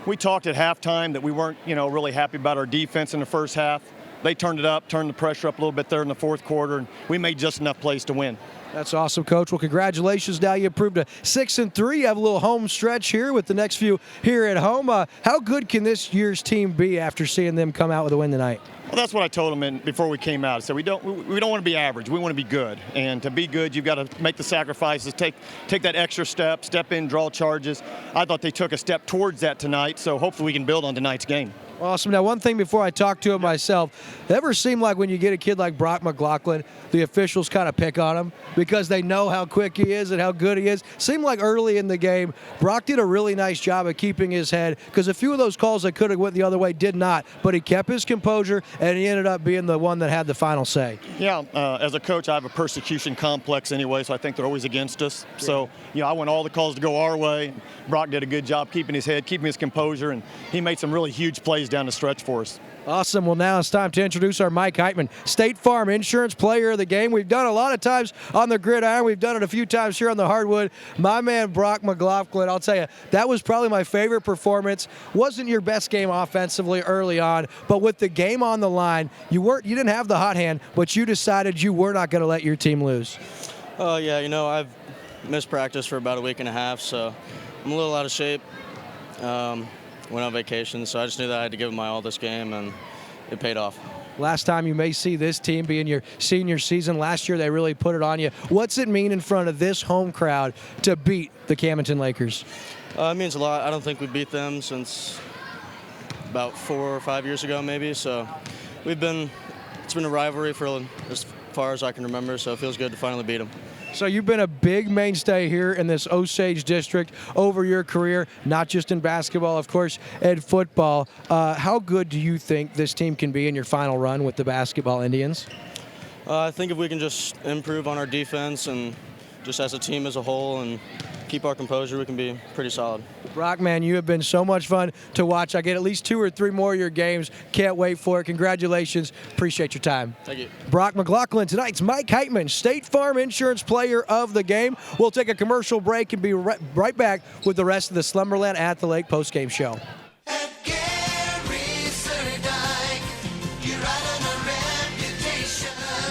We talked at halftime that we weren't, really happy about our defense in the first half. They turned it up, turned the pressure up a little bit there in the fourth quarter, and we made just enough plays to win. That's awesome, Coach. Well, congratulations. Now you improved to 6-3. You have a little home stretch here with the next few here at home. How good can this year's team be after seeing them come out with a win tonight? Well, that's what I told them before we came out. I said we don't want to be average. We want to be good. And to be good, you've got to make the sacrifices, take that extra step in, draw charges. I thought they took a step towards that tonight, so hopefully we can build on tonight's game. Awesome. Now, one thing before I talk to him myself, ever seem like when you get a kid like Brock McLaughlin, the officials kind of pick on him because they know how quick he is and how good he is? Seemed like early in the game, Brock did a really nice job of keeping his head because a few of those calls that could have went the other way did not, but he kept his composure and he ended up being the one that had the final say. Yeah, as a coach, I have a persecution complex anyway, so I think they're always against us. So, I want all the calls to go our way. Brock did a good job keeping his head, keeping his composure, and he made some really huge plays down the stretch for us. Awesome. Well, now it's time to introduce our Mike Heitman, State Farm Insurance Player of the Game. We've done a lot of times on the gridiron. We've done it a few times here on the hardwood. My man, Brock McLaughlin, I'll tell you, that was probably my favorite performance. Wasn't your best game offensively early on, but with the game on the line, you didn't have the hot hand, but you decided you were not going to let your team lose. Oh, yeah, I've missed practice for about a week and a half, so I'm a little out of shape. Went on vacation, so I just knew that I had to give it my all this game, and it paid off. Last time you may see this team be in your senior season. Last year they really put it on you. What's it mean in front of this home crowd to beat the Camdenton Lakers? It means a lot. I don't think we beat them since about 4 or 5 years ago maybe, so it's been a rivalry for as far as I can remember, so it feels good to finally beat them. So you've been a big mainstay here in this Osage district over your career, not just in basketball, of course, and football. How good do you think this team can be in your final run with the basketball Indians? I think if we can just improve on our defense and just as a team as a whole and keep our composure, we can be pretty solid. Brock, man, you have been so much fun to watch. I get at least 2 or 3 more of your games. Can't wait for it. Congratulations. Appreciate your time. Thank you. Brock McLaughlin, tonight's Mike Heitman, State Farm Insurance Player of the Game. We'll take a commercial break and be right back with the rest of the Slumberland at the Lake postgame show.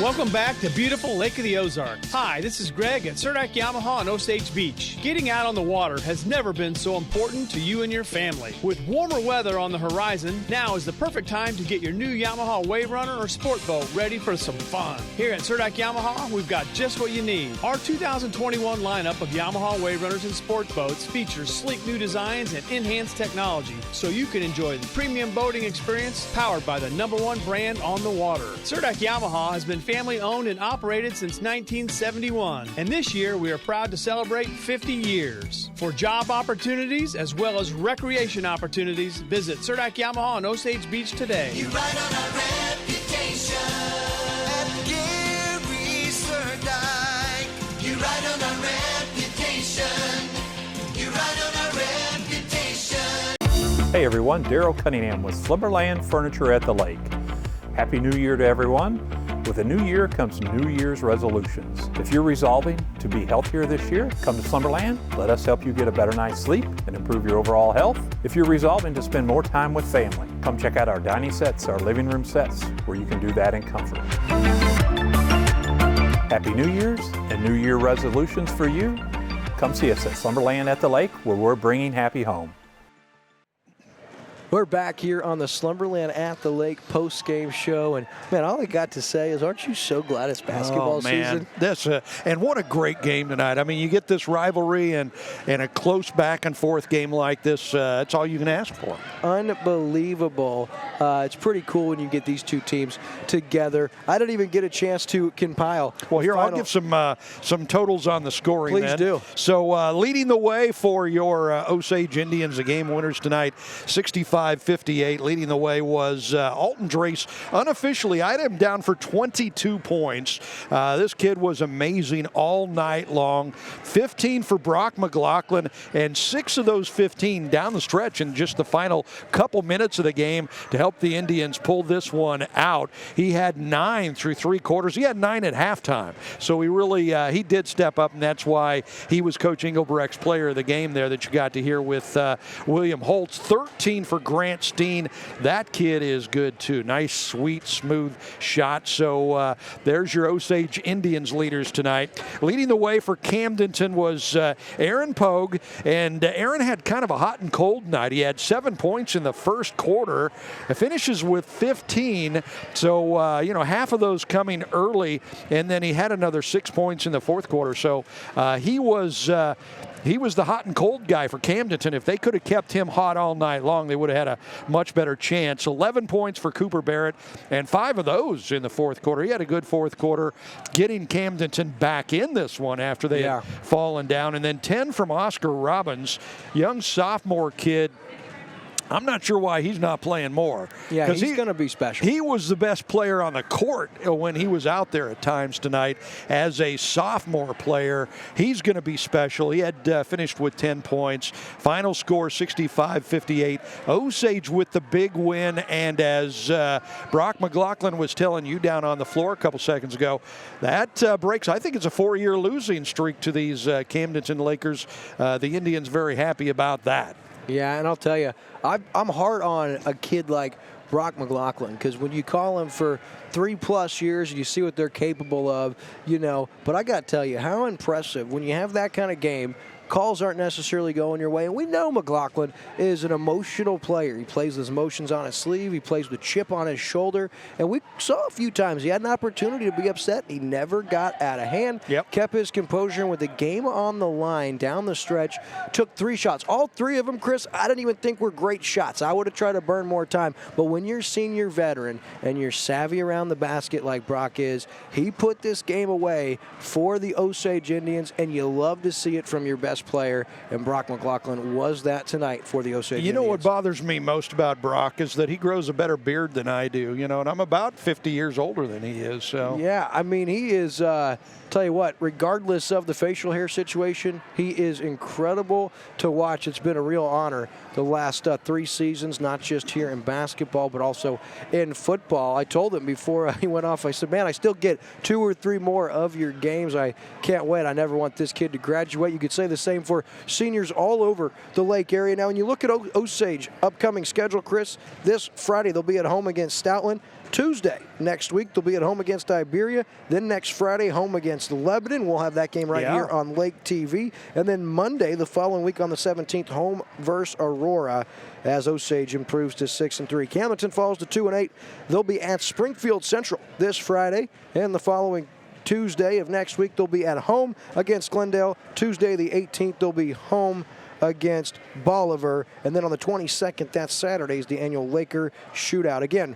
Welcome back to beautiful Lake of the Ozarks. Hi, this is Greg at Surdak Yamaha on Osage Beach. Getting out on the water has never been so important to you and your family. With warmer weather on the horizon, now is the perfect time to get your new Yamaha Wave Runner or Sport Boat ready for some fun. Here at Surdak Yamaha, we've got just what you need. Our 2021 lineup of Yamaha Wave Runners and Sport Boats features sleek new designs and enhanced technology, so you can enjoy the premium boating experience powered by the #1 brand on the water. Surdak Yamaha has been family owned and operated since 1971. And this year we are proud to celebrate 50 years. For job opportunities as well as recreation opportunities, visit Surdak Yamaha on Osage Beach today. You ride on our reputation at Gary Surdak. You ride on our reputation. You ride on our reputation. Hey everyone, Daryl Cunningham with Slumberland Furniture at the Lake. Happy New Year to everyone. With a new year comes New Year's resolutions. If you're resolving to be healthier this year, come to Slumberland. Let us help you get a better night's sleep and improve your overall health. If you're resolving to spend more time with family, come check out our dining sets, our living room sets, where you can do that in comfort. Happy New Year's and New Year resolutions for you. Come see us at Slumberland at the Lake, where we're bringing happy home. We're back here on the Slumberland at the Lake post-game show, and man, all I got to say is, aren't you so glad it's basketball season? This and what a great game tonight. I mean, you get this rivalry and a close back and forth game like this. That's all you can ask for. Unbelievable. It's pretty cool when you get these two teams together. I didn't even get a chance to compile. Well, here I'll give some totals on the scoring. Please do. So leading the way for your Osage Indians, the game winners tonight, 65-58. Leading the way was Alton Drace. Unofficially, I had him down for 22 points. This kid was amazing all night long. 15 for Brock McLaughlin, and 6 of those 15 down the stretch in just the final couple minutes of the game to help the Indians pull this one out. He had 9 through 3 quarters. He had 9 at halftime. So he really he did step up, and that's why he was Coach Engelbrecht's player of the game there that you got to hear with William Holtz. 13 for Grant Steen. That kid is good too. Nice, sweet, smooth shot. So there's your Osage Indians leaders tonight. Leading the way for Camdenton was Aaron Pogue, and Aaron had kind of a hot and cold night. He had 7 points in the first quarter. It finishes with 15. So half of those coming early, and then he had another 6 points in the fourth quarter. So he was the hot and cold guy for Camdenton. If they could have kept him hot all night long, they would have had a much better chance. 11 points for Cooper Barrett, and 5 of those in the fourth quarter. He had a good fourth quarter, getting Camdenton back in this one after they had fallen down. And then 10 from Oscar Robbins, young sophomore kid. I'm not sure why he's not playing more. Yeah, he's going to be special. He was the best player on the court when he was out there at times tonight as a sophomore player. He's going to be special. He had finished with 10 points. Final score 65-58. Osage with the big win. And as Brock McLaughlin was telling you down on the floor a couple seconds ago, that breaks, I think it's a 4-year losing streak to these Camdenton Lakers. The Indians very happy about that. Yeah, and I'll tell you, I'm hard on a kid like Brock McLaughlin, because when you call him for 3+ years and you see what they're capable of, but I got to tell you, how impressive when you have that kind of game. Calls aren't necessarily going your way. And we know McLaughlin is an emotional player. He plays his emotions on his sleeve. He plays with a chip on his shoulder. And we saw a few times he had an opportunity to be upset. He never got out of hand. Kept his composure, and with the game on the line down the stretch, took 3 shots. All 3 of them, Chris, I didn't even think were great shots. I would have tried to burn more time. But when you're a senior veteran and you're savvy around the basket like Brock is, he put this game away for the Osage Indians, and you love to see it from your best player, and Brock McLaughlin was that tonight for the Osage Indians. You know what bothers me most about Brock is that he grows a better beard than I do, and I'm about 50 years older than he is. So yeah, I mean, he is, tell you what, regardless of the facial hair situation, he is incredible to watch. It's been a real honor the last 3 seasons, not just here in basketball, but also in football. I told him before he went off, I said, man, I still get 2 or 3 more of your games. I can't wait. I never want this kid to graduate. You could say the same for seniors all over the Lake area. Now, when you look at Osage upcoming schedule, Chris, this Friday they'll be at home against Stoutland. Tuesday next week they'll be at home against Iberia. Then next Friday home against Lebanon. We'll have that game right here on Lake TV. And then Monday the following week on the 17th, home versus Aurora as Osage improves to 6-3. Camdenton falls to 2-8. They'll be at Springfield Central this Friday, and the following Tuesday of next week they'll be at home against Glendale. Tuesday the 18th they'll be home against Bolivar. And then on the 22nd, that's Saturday, is the annual Laker Shootout. Again,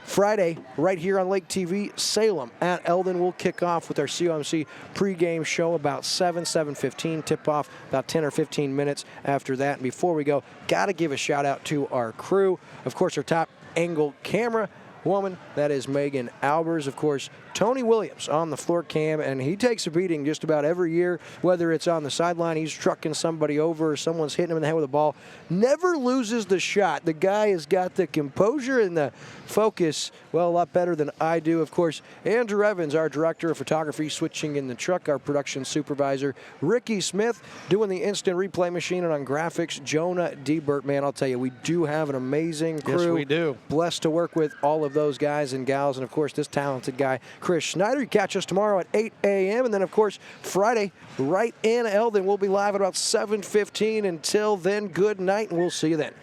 Friday, right here on Lake TV, Salem at Eldon. We'll kick off with our COMC pregame show about 7:15. Tip-off about 10 or 15 minutes after that. And before we go, got to give a shout-out to our crew. Of course, our top angle camera woman, that is Megan Albers. Of course, Tony Williams on the floor cam, and he takes a beating just about every year, whether it's on the sideline, he's trucking somebody over, or someone's hitting him in the head with a ball. Never loses the shot. The guy has got the composure and the focus, well, a lot better than I do. Of course, Andrew Evans, our director of photography, switching in the truck, our production supervisor. Ricky Smith doing the instant replay machine, and on graphics, Jonah Debert. Man, I'll tell you, we do have an amazing crew. Yes, we do. Blessed to work with all of those guys and gals, and of course, this talented guy, Chris Schneider. You catch us tomorrow at 8 a.m. And then, of course, Friday, right in Eldon. We'll be live at about 7:15. Until then, good night, and we'll see you then.